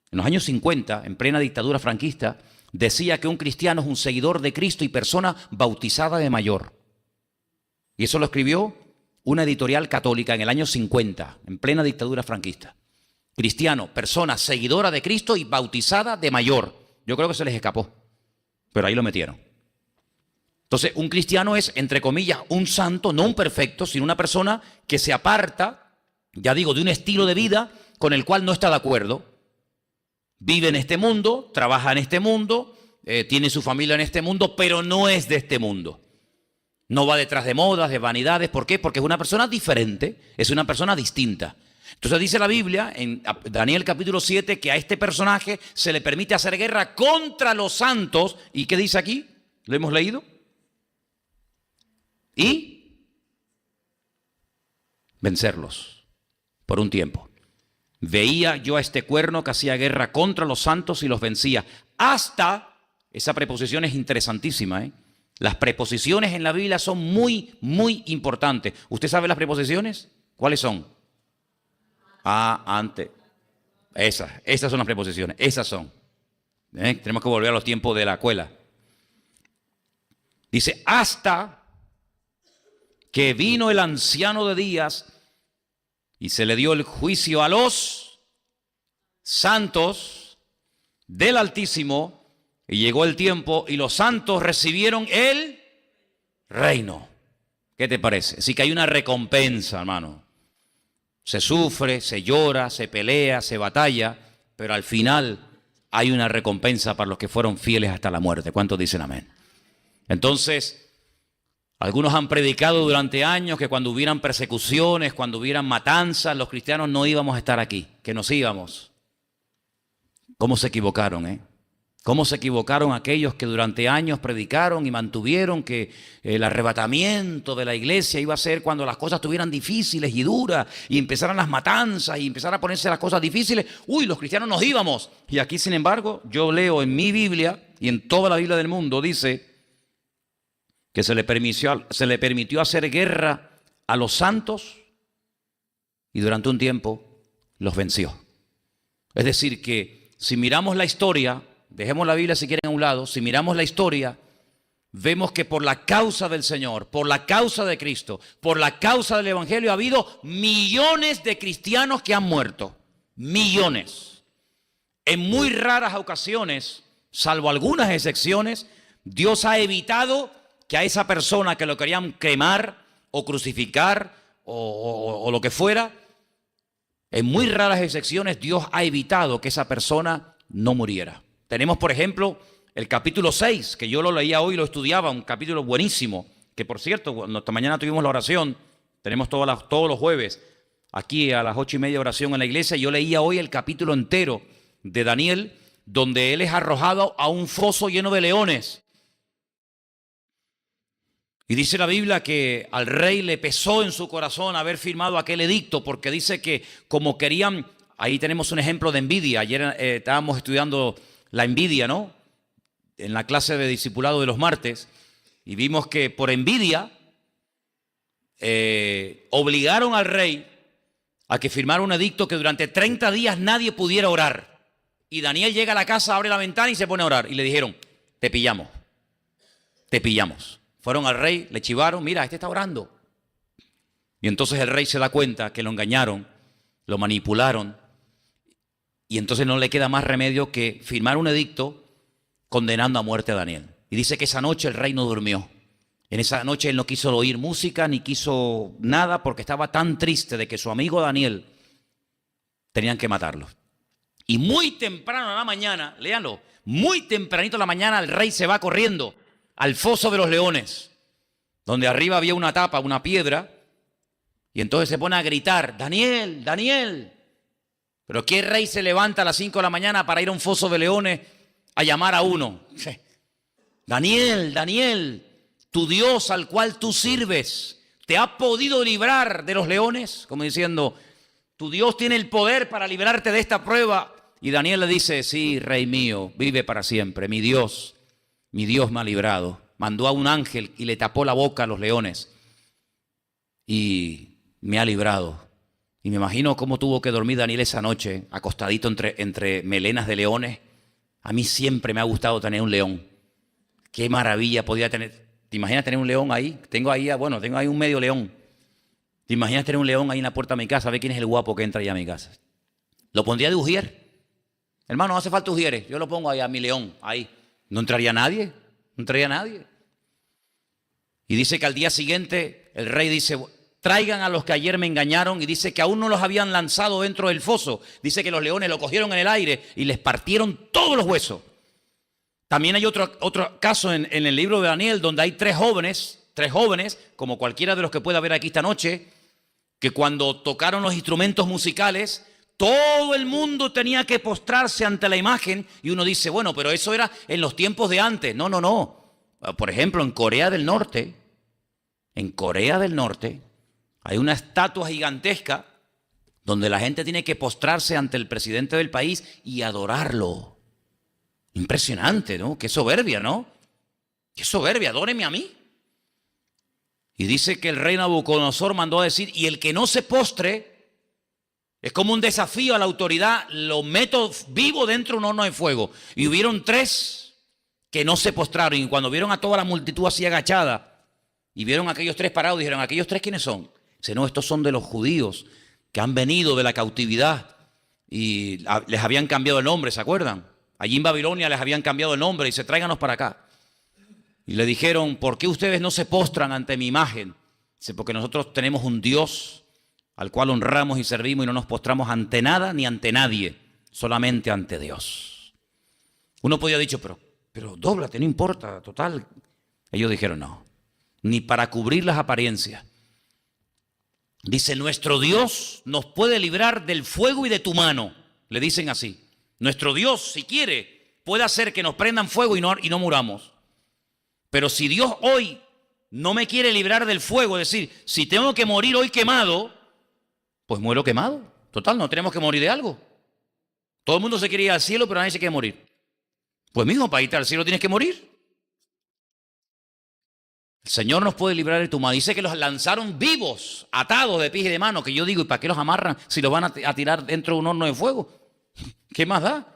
en los años 50, en plena dictadura franquista, decía que un cristiano es un seguidor de Cristo y persona bautizada de mayor. Y eso lo escribió una editorial católica en el año 50, en plena dictadura franquista. Cristiano, persona seguidora de Cristo y bautizada de mayor. Yo creo que se les escapó, pero ahí lo metieron. Entonces, un cristiano es, entre comillas, un santo, no un perfecto, sino una persona que se aparta, ya digo, de un estilo de vida con el cual no está de acuerdo. Vive en este mundo, trabaja en este mundo, tiene su familia en este mundo, pero no es de este mundo. No va detrás de modas, de vanidades. ¿Por qué? Porque es una persona diferente, es una persona distinta. Entonces dice la Biblia, en Daniel capítulo 7, que a este personaje se le permite hacer guerra contra los santos. ¿Y qué dice aquí? ¿Lo hemos leído? Y vencerlos por un tiempo. Veía yo a este cuerno que hacía guerra contra los santos y los vencía. Hasta, esa preposición es interesantísima, ¿eh? Las preposiciones en la Biblia son muy, muy importantes. ¿Usted sabe las preposiciones? ¿Cuáles son? A, ante. Esas son las preposiciones, esas son. Tenemos que volver a los tiempos de la escuela. Dice, hasta que vino el anciano de días y se le dio el juicio a los santos del Altísimo, y llegó el tiempo y los santos recibieron el reino. ¿Qué te parece? Así que hay una recompensa, hermano. Se sufre, se llora, se pelea, se batalla, pero al final hay una recompensa para los que fueron fieles hasta la muerte. ¿Cuántos dicen amén? Entonces, algunos han predicado durante años que cuando hubieran persecuciones, cuando hubieran matanzas, los cristianos no íbamos a estar aquí, que nos íbamos. ¿Cómo se equivocaron, eh? ¿Cómo se equivocaron aquellos que durante años predicaron y mantuvieron que el arrebatamiento de la iglesia iba a ser cuando las cosas estuvieran difíciles y duras y empezaran las matanzas y empezaran a ponerse las cosas difíciles? Uy, los cristianos nos íbamos. Y aquí, sin embargo, yo leo en mi Biblia y en toda la Biblia del mundo, dice que se le permitió hacer guerra a los santos y durante un tiempo los venció. Es decir, que si miramos la historia, dejemos la Biblia si quieren a un lado, si miramos la historia, vemos que por la causa del Señor, por la causa de Cristo, por la causa del Evangelio, ha habido millones de cristianos que han muerto. Millones. En muy raras ocasiones, salvo algunas excepciones, Dios ha evitado que a esa persona que lo querían quemar o crucificar o lo que fuera, en muy raras excepciones Dios ha evitado que esa persona no muriera. Tenemos, por ejemplo, el capítulo 6, que yo lo leía hoy, lo estudiaba, un capítulo buenísimo, que por cierto, esta mañana tuvimos la oración, tenemos todos los jueves, aquí a las 8:30 oración en la iglesia. Yo leía hoy el capítulo entero de Daniel, donde él es arrojado a un foso lleno de leones. Y dice la Biblia que al rey le pesó en su corazón haber firmado aquel edicto, porque dice que como querían, ahí tenemos un ejemplo de envidia. Ayer estábamos estudiando la envidia, ¿no? En la clase de discipulado de los martes, y vimos que por envidia obligaron al rey a que firmara un edicto que durante 30 días nadie pudiera orar. Y Daniel llega a la casa, abre la ventana y se pone a orar. Y le dijeron, te pillamos, te pillamos. Fueron al rey, le chivaron, mira, este está orando. Y entonces el rey se da cuenta que lo engañaron, lo manipularon. Y entonces no le queda más remedio que firmar un edicto condenando a muerte a Daniel. Y dice que esa noche el rey no durmió. En esa noche él no quiso oír música ni quiso nada porque estaba tan triste de que su amigo Daniel tenían que matarlo. Y muy temprano en la mañana, léanlo, muy tempranito en la mañana el rey se va corriendo al foso de los leones, donde arriba había una tapa, una piedra, y entonces se pone a gritar, Daniel, Daniel. Pero ¿qué rey se levanta a las 5 de la mañana para ir a un foso de leones a llamar a uno? Daniel, Daniel, tu Dios al cual tú sirves, ¿te ha podido librar de los leones? Como diciendo, tu Dios tiene el poder para librarte de esta prueba. Y Daniel le dice, sí, rey mío, vive para siempre, mi Dios me ha librado. Mandó a un ángel y le tapó la boca a los leones y me ha librado. Y me imagino cómo tuvo que dormir Daniel esa noche, acostadito entre melenas de leones. A mí siempre me ha gustado tener un león. Qué maravilla podía tener. ¿Te imaginas tener un león ahí? Tengo ahí un medio león. ¿Te imaginas tener un león ahí en la puerta de mi casa? A ver quién es el guapo que entra ahí a mi casa. Lo pondría de ujier. Hermano, no hace falta ujieres. Yo lo pongo ahí a mi león, ahí. No entraría nadie. No entraría nadie. Y dice que al día siguiente el rey dice, traigan a los que ayer me engañaron, y dice que aún no los habían lanzado dentro del foso. Dice que los leones lo cogieron en el aire y les partieron todos los huesos. También hay otro caso en el libro de Daniel donde hay tres jóvenes, como cualquiera de los que pueda haber aquí esta noche, que cuando tocaron los instrumentos musicales, todo el mundo tenía que postrarse ante la imagen. Y uno dice, bueno, pero eso era en los tiempos de antes. No. Por ejemplo, en Corea del Norte, hay una estatua gigantesca donde la gente tiene que postrarse ante el presidente del país y adorarlo. Impresionante, ¿no? Qué soberbia, ¿no? Qué soberbia, adóreme a mí. Y dice que el rey Nabucodonosor mandó a decir, y el que no se postre, Es como un desafío a la autoridad. Lo meto vivo dentro de un horno de fuego. Y hubieron 3 que no se postraron. Y cuando vieron a toda la multitud así agachada y vieron a aquellos 3 parados, dijeron, ¿aquellos 3 quiénes son? Dice, no, estos son de los judíos que han venido de la cautividad y les habían cambiado el nombre, ¿se acuerdan? Allí en Babilonia les habían cambiado el nombre y dice, tráiganos para acá. Y le dijeron, ¿por qué ustedes no se postran ante mi imagen? Dice, porque nosotros tenemos un Dios al cual honramos y servimos y no nos postramos ante nada ni ante nadie, solamente ante Dios. Uno podía haber dicho, pero dóblate, no importa, total. Ellos dijeron, no, ni para cubrir las apariencias. Dice, nuestro Dios nos puede librar del fuego y de tu mano. Le dicen así. Nuestro Dios, si quiere, puede hacer que nos prendan fuego y no muramos. Pero si Dios hoy no me quiere librar del fuego, es decir, si tengo que morir hoy quemado, pues muero quemado. Total, no tenemos que morir de algo. Todo el mundo se quiere ir al cielo, pero nadie se quiere morir. Pues mismo, para irte al cielo tienes que morir. El Señor nos puede librar de tu mano. Dice que los lanzaron vivos, atados de pies y de manos, que yo digo, ¿y para qué los amarran si los van a tirar dentro de un horno de fuego? ¿Qué más da?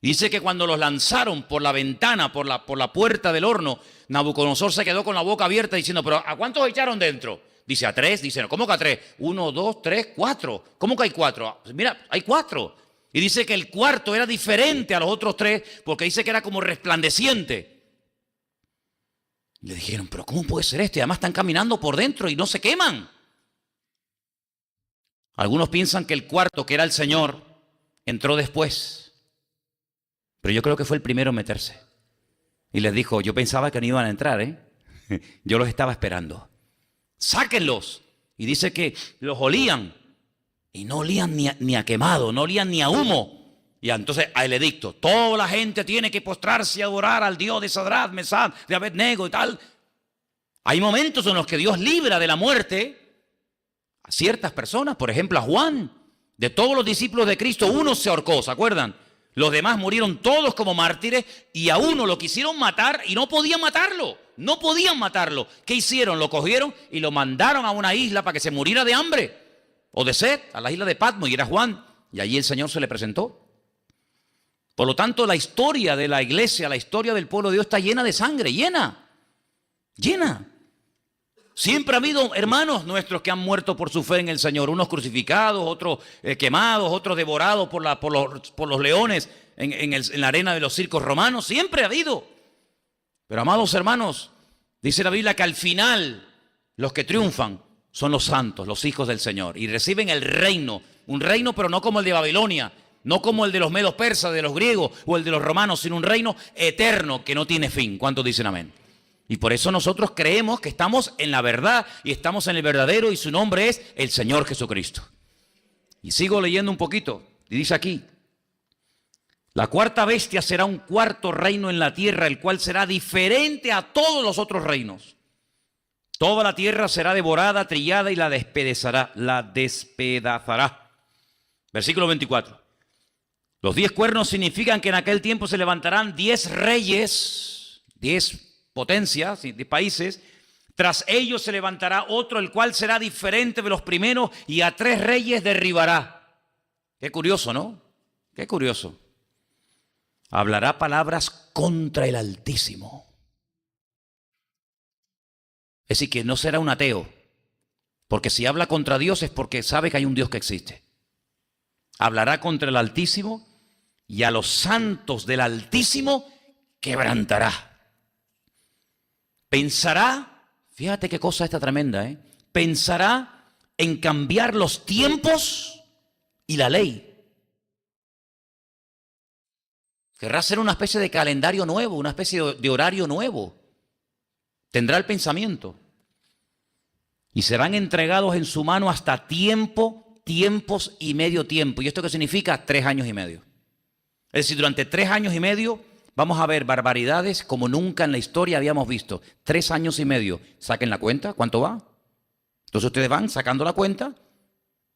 Dice que cuando los lanzaron por la ventana, por la puerta del horno, Nabucodonosor se quedó con la boca abierta diciendo, ¿pero a cuántos echaron dentro? Dice, a 3. Dice, no, ¿cómo que a 3? 1, 2, 3, 4. ¿Cómo que hay 4? Mira, hay 4. Y dice que el cuarto era diferente a los otros 3 porque dice que era como resplandeciente. Le dijeron, pero ¿cómo puede ser esto? Y además están caminando por dentro y no se queman. Algunos piensan que el cuarto, que era el Señor, entró después. Pero yo creo que fue el primero en meterse. Y les dijo, yo pensaba que no iban a entrar, ¿eh? Yo los estaba esperando. Sáquenlos. Y dice que los olían. Y no olían ni a quemado, no olían ni a humo. Y entonces al edicto, toda la gente tiene que postrarse y adorar al Dios de Sadrach, Mesach, de Abednego y tal. Hay momentos en los que Dios libra de la muerte a ciertas personas, por ejemplo a Juan. De todos los discípulos de Cristo, uno se ahorcó, ¿se acuerdan? Los demás murieron todos como mártires y a uno lo quisieron matar y no podían matarlo. No podían matarlo. ¿Qué hicieron? Lo cogieron y lo mandaron a una isla para que se muriera de hambre o de sed, a la isla de Patmos, y era Juan. Y allí el Señor se le presentó. Por lo tanto, la historia de la iglesia, la historia del pueblo de Dios está llena de sangre, llena. Siempre ha habido hermanos nuestros que han muerto por su fe en el Señor, unos crucificados, otros quemados, otros devorados por los leones en la arena de los circos romanos, siempre ha habido. Pero amados hermanos, dice la Biblia que al final los que triunfan son los santos, los hijos del Señor, y reciben el reino, un reino pero no como el de Babilonia, no como el de los medos persas, de los griegos o el de los romanos, sino un reino eterno que no tiene fin. ¿Cuántos dicen amén? Y por eso nosotros creemos que estamos en la verdad y estamos en el verdadero y su nombre es el Señor Jesucristo. Y sigo leyendo un poquito y dice aquí, la cuarta bestia será un cuarto reino en la tierra, el cual será diferente a todos los otros reinos. Toda la tierra será devorada, trillada y la despedazará. Versículo 24. Los 10 cuernos significan que en aquel tiempo se levantarán 10 reyes, 10 potencias, 10 países. Tras ellos se levantará otro, el cual será diferente de los primeros, y a 3 reyes derribará. Qué curioso, ¿no? Qué curioso. Hablará palabras contra el Altísimo. Es decir, que no será un ateo, porque si habla contra Dios es porque sabe que hay un Dios que existe. Hablará contra el Altísimo y a los santos del Altísimo quebrantará. Pensará, fíjate qué cosa esta tremenda, pensará en cambiar los tiempos y la ley. Querrá hacer una especie de calendario nuevo, una especie de horario nuevo. Tendrá el pensamiento. Y serán entregados en su mano hasta tiempos y medio tiempo. ¿Y esto qué significa? 3 años y medio. Es decir, durante 3 años y medio vamos a ver barbaridades como nunca en la historia habíamos visto. 3 años y medio. Saquen la cuenta, ¿cuánto va? Entonces ustedes van sacando la cuenta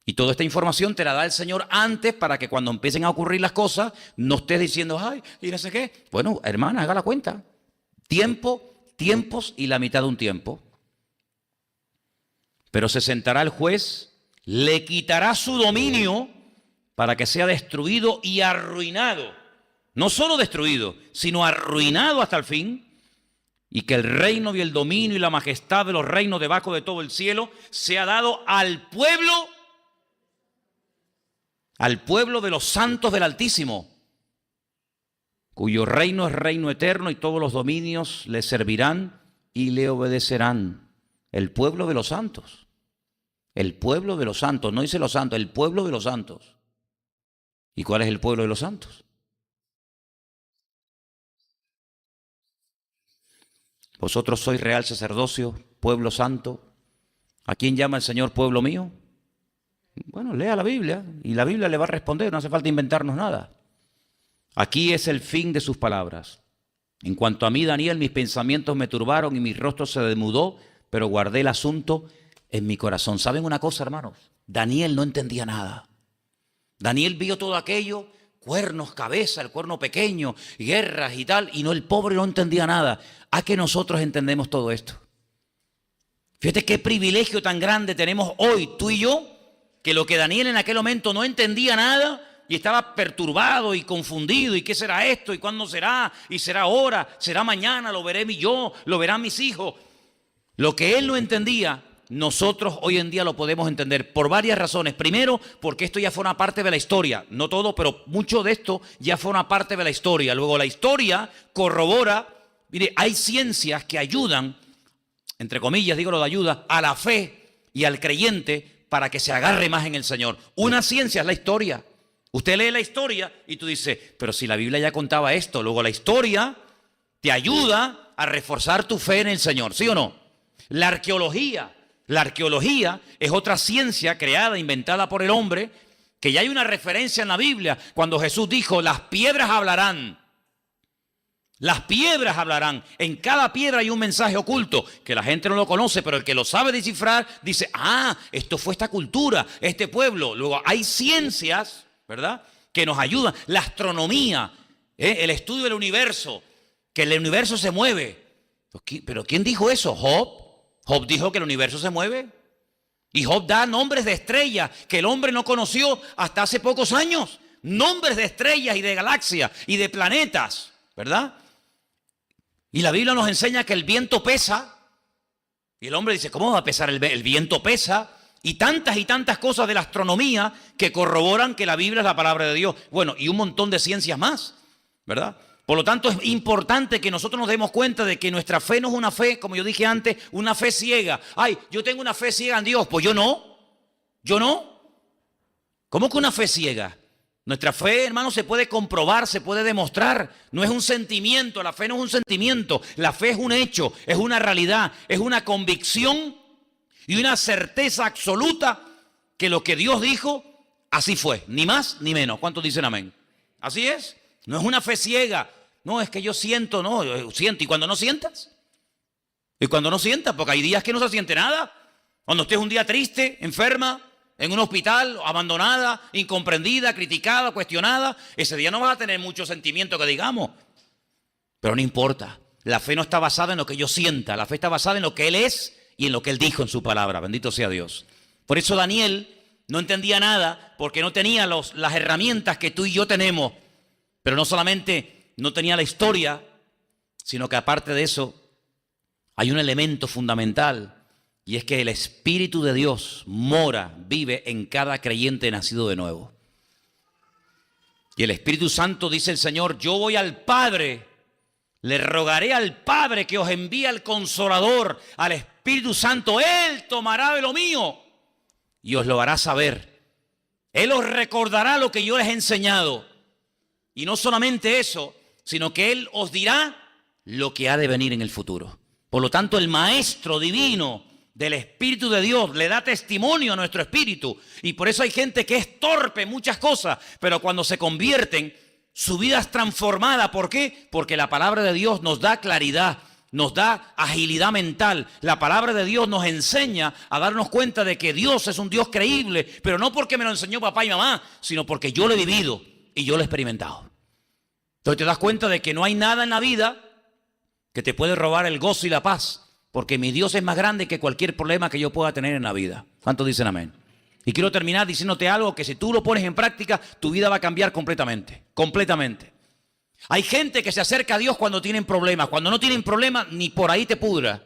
y toda esta información te la da el Señor antes para que cuando empiecen a ocurrir las cosas no estés diciendo, ay, y no sé qué. Bueno, hermana, haga la cuenta. Tiempos y la mitad de un tiempo. Pero se sentará el juez, le quitará su dominio para que sea destruido y arruinado. No solo destruido, sino arruinado hasta el fin. Y que el reino y el dominio y la majestad de los reinos debajo de todo el cielo sea dado al pueblo de los santos del Altísimo, cuyo reino es reino eterno y todos los dominios le servirán y le obedecerán. El pueblo de los santos. El pueblo de los santos, no dice los santos, el pueblo de los santos. ¿Y cuál es el pueblo de los santos? Vosotros sois real sacerdocio, pueblo santo. ¿A quién llama el Señor pueblo mío? Bueno, lea la Biblia y la Biblia le va a responder, no hace falta inventarnos nada. Aquí es el fin de sus palabras. En cuanto a mí, Daniel, mis pensamientos me turbaron y mi rostro se demudó, pero guardé el asunto en mi corazón. ¿Saben una cosa, hermanos? Daniel no entendía nada. Daniel vio todo aquello, cuernos, cabeza, el cuerno pequeño, guerras y tal, y no, el pobre no entendía nada. ¿A qué nosotros entendemos todo esto? Fíjate qué privilegio tan grande tenemos hoy, tú y yo, que lo que Daniel en aquel momento no entendía nada y estaba perturbado y confundido, y qué será esto, y cuándo será, y será ahora, será mañana, lo veré yo, lo verán mis hijos. Lo que él no entendía, nosotros hoy en día lo podemos entender por varias razones. Primero, porque esto ya forma parte de la historia. No todo, pero mucho de esto ya forma parte de la historia. Luego la historia corrobora, mire, hay ciencias que ayudan, entre comillas digo lo de ayuda, a la fe y al creyente para que se agarre más en el Señor. Una ciencia es la historia. Usted lee la historia y tú dices, pero si la Biblia ya contaba esto. Luego la historia te ayuda a reforzar tu fe en el Señor, ¿sí o no? La arqueología es otra ciencia creada, inventada por el hombre, que ya hay una referencia en la Biblia cuando Jesús dijo, las piedras hablarán. Las piedras hablarán. En cada piedra hay un mensaje oculto que la gente no lo conoce, pero el que lo sabe descifrar dice, ah, esto fue esta cultura, este pueblo. Luego hay ciencias, ¿verdad?, que nos ayudan. La astronomía, el estudio del universo, que el universo se mueve. ¿Pero quién dijo eso? Job. Job dijo que el universo se mueve. Y Job da nombres de estrellas que el hombre no conoció hasta hace pocos años. Nombres de estrellas y de galaxias y de planetas, ¿verdad? Y la Biblia nos enseña que el viento pesa. Y el hombre dice, ¿cómo va a pesar el viento? Pesa. Y tantas cosas de la astronomía que corroboran que la Biblia es la palabra de Dios. Bueno, y un montón de ciencias más, ¿verdad? Por lo tanto, es importante que nosotros nos demos cuenta de que nuestra fe no es una fe, como yo dije antes, una fe ciega. Ay, yo tengo una fe ciega en Dios. Pues yo no. ¿Cómo que una fe ciega? Nuestra fe, hermano, se puede comprobar, se puede demostrar. No es un sentimiento, la fe no es un sentimiento. La fe es un hecho, es una realidad, es una convicción y una certeza absoluta que lo que Dios dijo, así fue. Ni más ni menos. ¿Cuántos dicen amén? Así es. No es una fe ciega. No, es que yo siento, no, yo siento. ¿Y cuando no sientas? ¿Y cuando no sientas? Porque hay días que no se siente nada. Cuando estés un día triste, enferma, en un hospital, abandonada, incomprendida, criticada, cuestionada, ese día no vas a tener mucho sentimiento que digamos. Pero no importa. La fe no está basada en lo que yo sienta. La fe está basada en lo que Él es y en lo que Él dijo en su palabra. Bendito sea Dios. Por eso Daniel no entendía nada, porque no tenía las herramientas que tú y yo tenemos. Pero no solamente no tenía la historia, sino que aparte de eso, hay un elemento fundamental, y es que el Espíritu de Dios mora, vive en cada creyente nacido de nuevo. Y el Espíritu Santo, dice el Señor, yo voy al Padre, le rogaré al Padre que os envíe al Consolador, al Espíritu Santo. Él tomará de lo mío y os lo hará saber. Él os recordará lo que yo les he enseñado. Y no solamente eso, sino que Él os dirá lo que ha de venir en el futuro. Por lo tanto, el Maestro divino del Espíritu de Dios le da testimonio a nuestro espíritu. Y por eso hay gente que es torpe en muchas cosas, pero cuando se convierten, su vida es transformada. ¿Por qué? Porque la palabra de Dios nos da claridad, nos da agilidad mental. La palabra de Dios nos enseña a darnos cuenta de que Dios es un Dios creíble, pero no porque me lo enseñó papá y mamá, sino porque yo lo he vivido y yo lo he experimentado. Entonces te das cuenta de que no hay nada en la vida que te puede robar el gozo y la paz, porque mi Dios es más grande que cualquier problema que yo pueda tener en la vida. ¿Cuántos dicen amén? Y quiero terminar diciéndote algo que si tú lo pones en práctica, tu vida va a cambiar completamente, completamente. Hay gente que se acerca a Dios cuando tienen problemas. Cuando no tienen problemas, ni por ahí te pudra.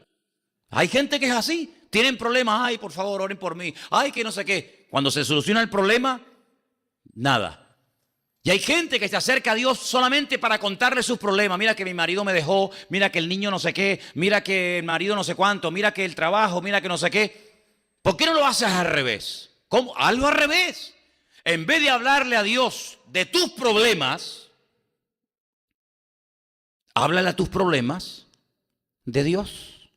Hay gente que es así. Tienen problemas, ay, por favor, oren por mí. Ay, que no sé qué. Cuando se soluciona el problema, nada. Y hay gente que se acerca a Dios solamente para contarle sus problemas. Mira que mi marido me dejó, mira que el niño no sé qué, mira que el marido no sé cuánto, mira que el trabajo, mira que no sé qué. ¿Por qué no lo haces al revés? ¿Cómo? Hazlo al revés. En vez de hablarle a Dios de tus problemas, háblale a tus problemas de Dios.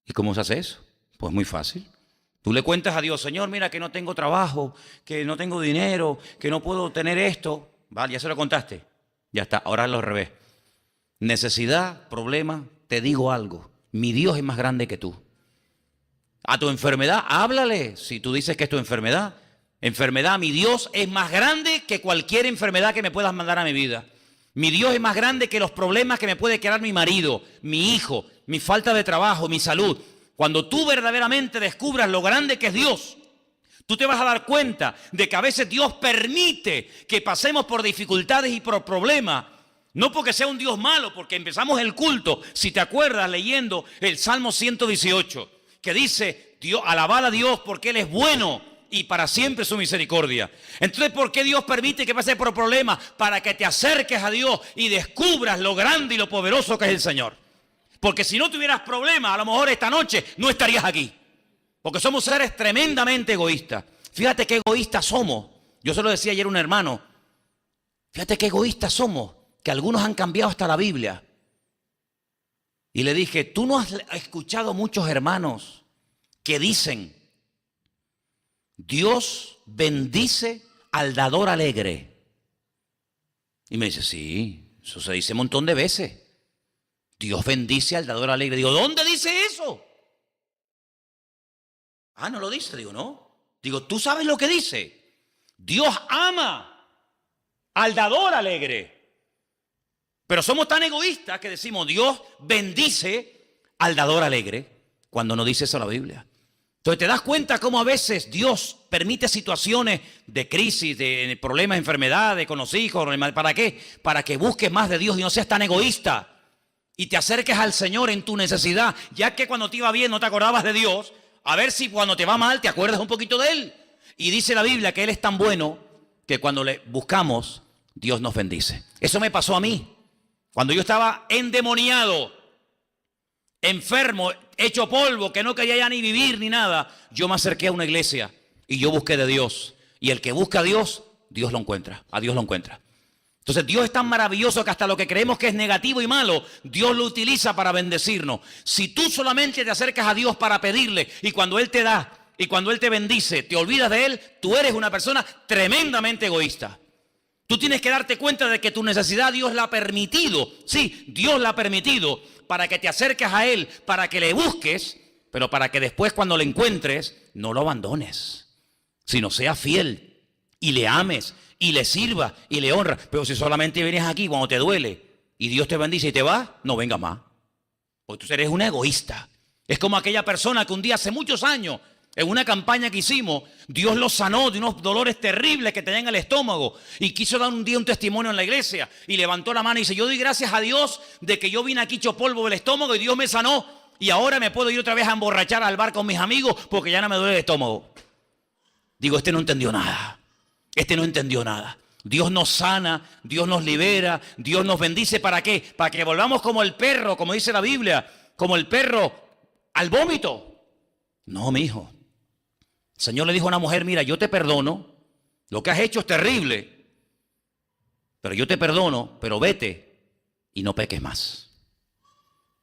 ¿Y cómo se hace eso? Pues muy fácil. Tú le cuentas a Dios, Señor, mira que no tengo trabajo, que no tengo dinero, que no puedo tener esto. Vale, ya se lo contaste. Ya está, ahora hazlo al revés. Necesidad, problema, te digo algo. Mi Dios es más grande que tú. A tu enfermedad, háblale. Si tú dices que es tu enfermedad, mi Dios es más grande que cualquier enfermedad que me puedas mandar a mi vida. Mi Dios es más grande que los problemas que me puede crear mi marido, mi hijo, mi falta de trabajo, mi salud. Cuando tú verdaderamente descubras lo grande que es Dios, tú te vas a dar cuenta de que a veces Dios permite que pasemos por dificultades y por problemas. No porque sea un Dios malo, porque empezamos el culto, si te acuerdas, leyendo el Salmo 118, que dice, Dios, alabad a Dios porque Él es bueno y para siempre su misericordia. Entonces, ¿por qué Dios permite que pases por problemas? Para que te acerques a Dios y descubras lo grande y lo poderoso que es el Señor. Porque si no tuvieras problemas, a lo mejor esta noche no estarías aquí. Porque somos seres tremendamente egoístas. Fíjate qué egoístas somos. Yo se lo decía ayer a un hermano. Fíjate qué egoístas somos, que algunos han cambiado hasta la Biblia. Y le dije, ¿tú no has escuchado muchos hermanos que dicen, Dios bendice al dador alegre? Y me dice, sí, eso se dice un montón de veces. Dios bendice al dador alegre. Digo, ¿dónde dice eso? Ah, no lo dice. Digo, no. Digo, ¿tú sabes lo que dice? Dios ama al dador alegre. Pero somos tan egoístas que decimos, Dios bendice al dador alegre, cuando no dice eso la Biblia. Entonces te das cuenta cómo a veces Dios permite situaciones de crisis, de problemas, enfermedades con los hijos. ¿Para qué? Para que busques más de Dios y no seas tan egoísta. Y te acerques al Señor en tu necesidad, ya que cuando te iba bien no te acordabas de Dios, a ver si cuando te va mal te acuerdas un poquito de Él. Y dice la Biblia que Él es tan bueno que cuando le buscamos, Dios nos bendice. Eso me pasó a mí. Cuando yo estaba endemoniado, enfermo, hecho polvo, que no quería ya ni vivir ni nada, yo me acerqué a una iglesia y yo busqué de Dios. Y el que busca a Dios, Dios lo encuentra, a Dios lo encuentra. Entonces Dios es tan maravilloso que hasta lo que creemos que es negativo y malo, Dios lo utiliza para bendecirnos. Si tú solamente te acercas a Dios para pedirle y cuando Él te da y cuando Él te bendice, te olvidas de Él, tú eres una persona tremendamente egoísta. Tú tienes que darte cuenta de que tu necesidad Dios la ha permitido. Sí, Dios la ha permitido para que te acerques a Él, para que le busques, pero para que después cuando le encuentres, no lo abandones, sino seas fiel y le ames y le sirva y le honra. Pero si solamente vienes aquí cuando te duele y Dios te bendice y te va, no vengas más. Porque tú eres un egoísta. Es como aquella persona que un día hace muchos años, en una campaña que hicimos, Dios lo sanó de unos dolores terribles que tenía en el estómago y quiso dar un día un testimonio en la iglesia y levantó la mano y dice, yo doy gracias a Dios de que yo vine aquí hecho polvo del estómago y Dios me sanó y ahora me puedo ir otra vez a emborrachar al bar con mis amigos porque ya no me duele el estómago. Digo, este no entendió nada. Este no entendió nada. Dios nos sana, Dios nos libera, Dios nos bendice. ¿Para qué? Para que volvamos como el perro, como dice la Biblia, como el perro al vómito. No, mi hijo. El Señor le dijo a una mujer, mira, yo te perdono, lo que has hecho es terrible, pero yo te perdono, pero vete y no peques más.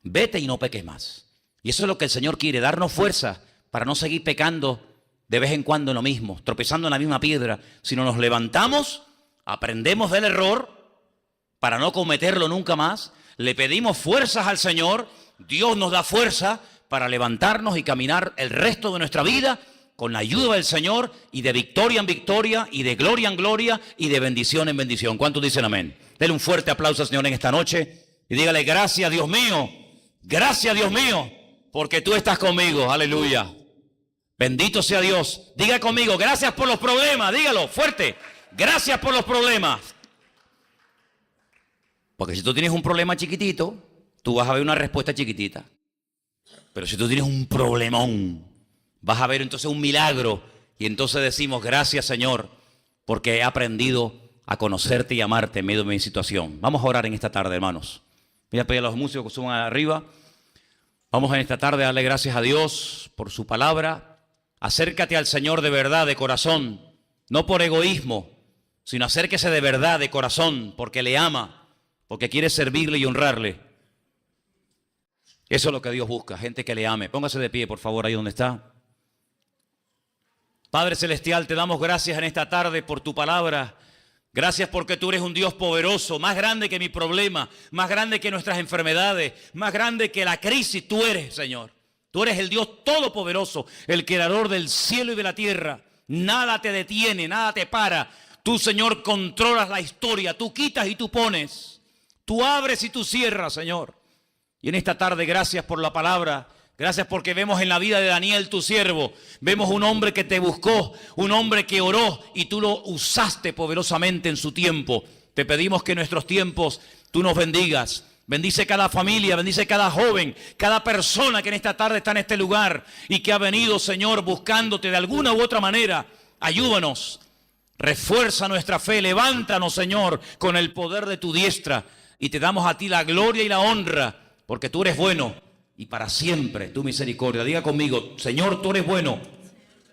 Vete y no peques más. Y eso es lo que el Señor quiere, darnos fuerza para no seguir pecando de vez en cuando en lo mismo, tropezando en la misma piedra, sino nos levantamos, aprendemos del error para no cometerlo nunca más, le pedimos fuerzas al Señor, Dios nos da fuerza para levantarnos y caminar el resto de nuestra vida con la ayuda del Señor y de victoria en victoria y de gloria en gloria y de bendición en bendición. ¿Cuántos dicen amén? Denle un fuerte aplauso al Señor en esta noche y dígale, gracias Dios mío, porque tú estás conmigo, aleluya. Bendito sea Dios. Diga conmigo, gracias por los problemas. Dígalo fuerte. Gracias por los problemas. Porque si tú tienes un problema chiquitito, tú vas a ver una respuesta chiquitita. Pero si tú tienes un problemón, vas a ver entonces un milagro. Y entonces decimos, gracias Señor, porque he aprendido a conocerte y amarte en medio de mi situación. Vamos a orar en esta tarde, hermanos. Voy a pedir a los músicos que suban arriba. Vamos en esta tarde a darle gracias a Dios por su palabra. Acércate al Señor de verdad, de corazón, no por egoísmo, sino acérquese de verdad, de corazón, porque le ama, porque quiere servirle y honrarle. Eso es lo que Dios busca, gente que le ame. Póngase de pie, por favor, ahí donde está. Padre Celestial, te damos gracias en esta tarde por tu palabra. Gracias porque tú eres un Dios poderoso, más grande que mi problema, más grande que nuestras enfermedades, más grande que la crisis. Tú eres, Señor. Tú eres el Dios todopoderoso, el creador del cielo y de la tierra. Nada te detiene, nada te para. Tú, Señor, controlas la historia. Tú quitas y tú pones. Tú abres y tú cierras, Señor. Y en esta tarde, gracias por la palabra. Gracias porque vemos en la vida de Daniel, tu siervo. Vemos un hombre que te buscó, un hombre que oró y tú lo usaste poderosamente en su tiempo. Te pedimos que en nuestros tiempos tú nos bendigas. Bendice cada familia, bendice cada joven, cada persona que en esta tarde está en este lugar y que ha venido, Señor, buscándote de alguna u otra manera. Ayúdanos, refuerza nuestra fe, levántanos, Señor, con el poder de tu diestra. Y te damos a ti la gloria y la honra, porque tú eres bueno y para siempre tu misericordia. Diga conmigo, Señor, tú eres bueno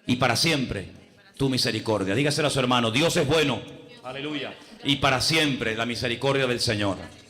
y para siempre tu misericordia. Dígaselo a su hermano, Dios es bueno, aleluya, y para siempre la misericordia del Señor.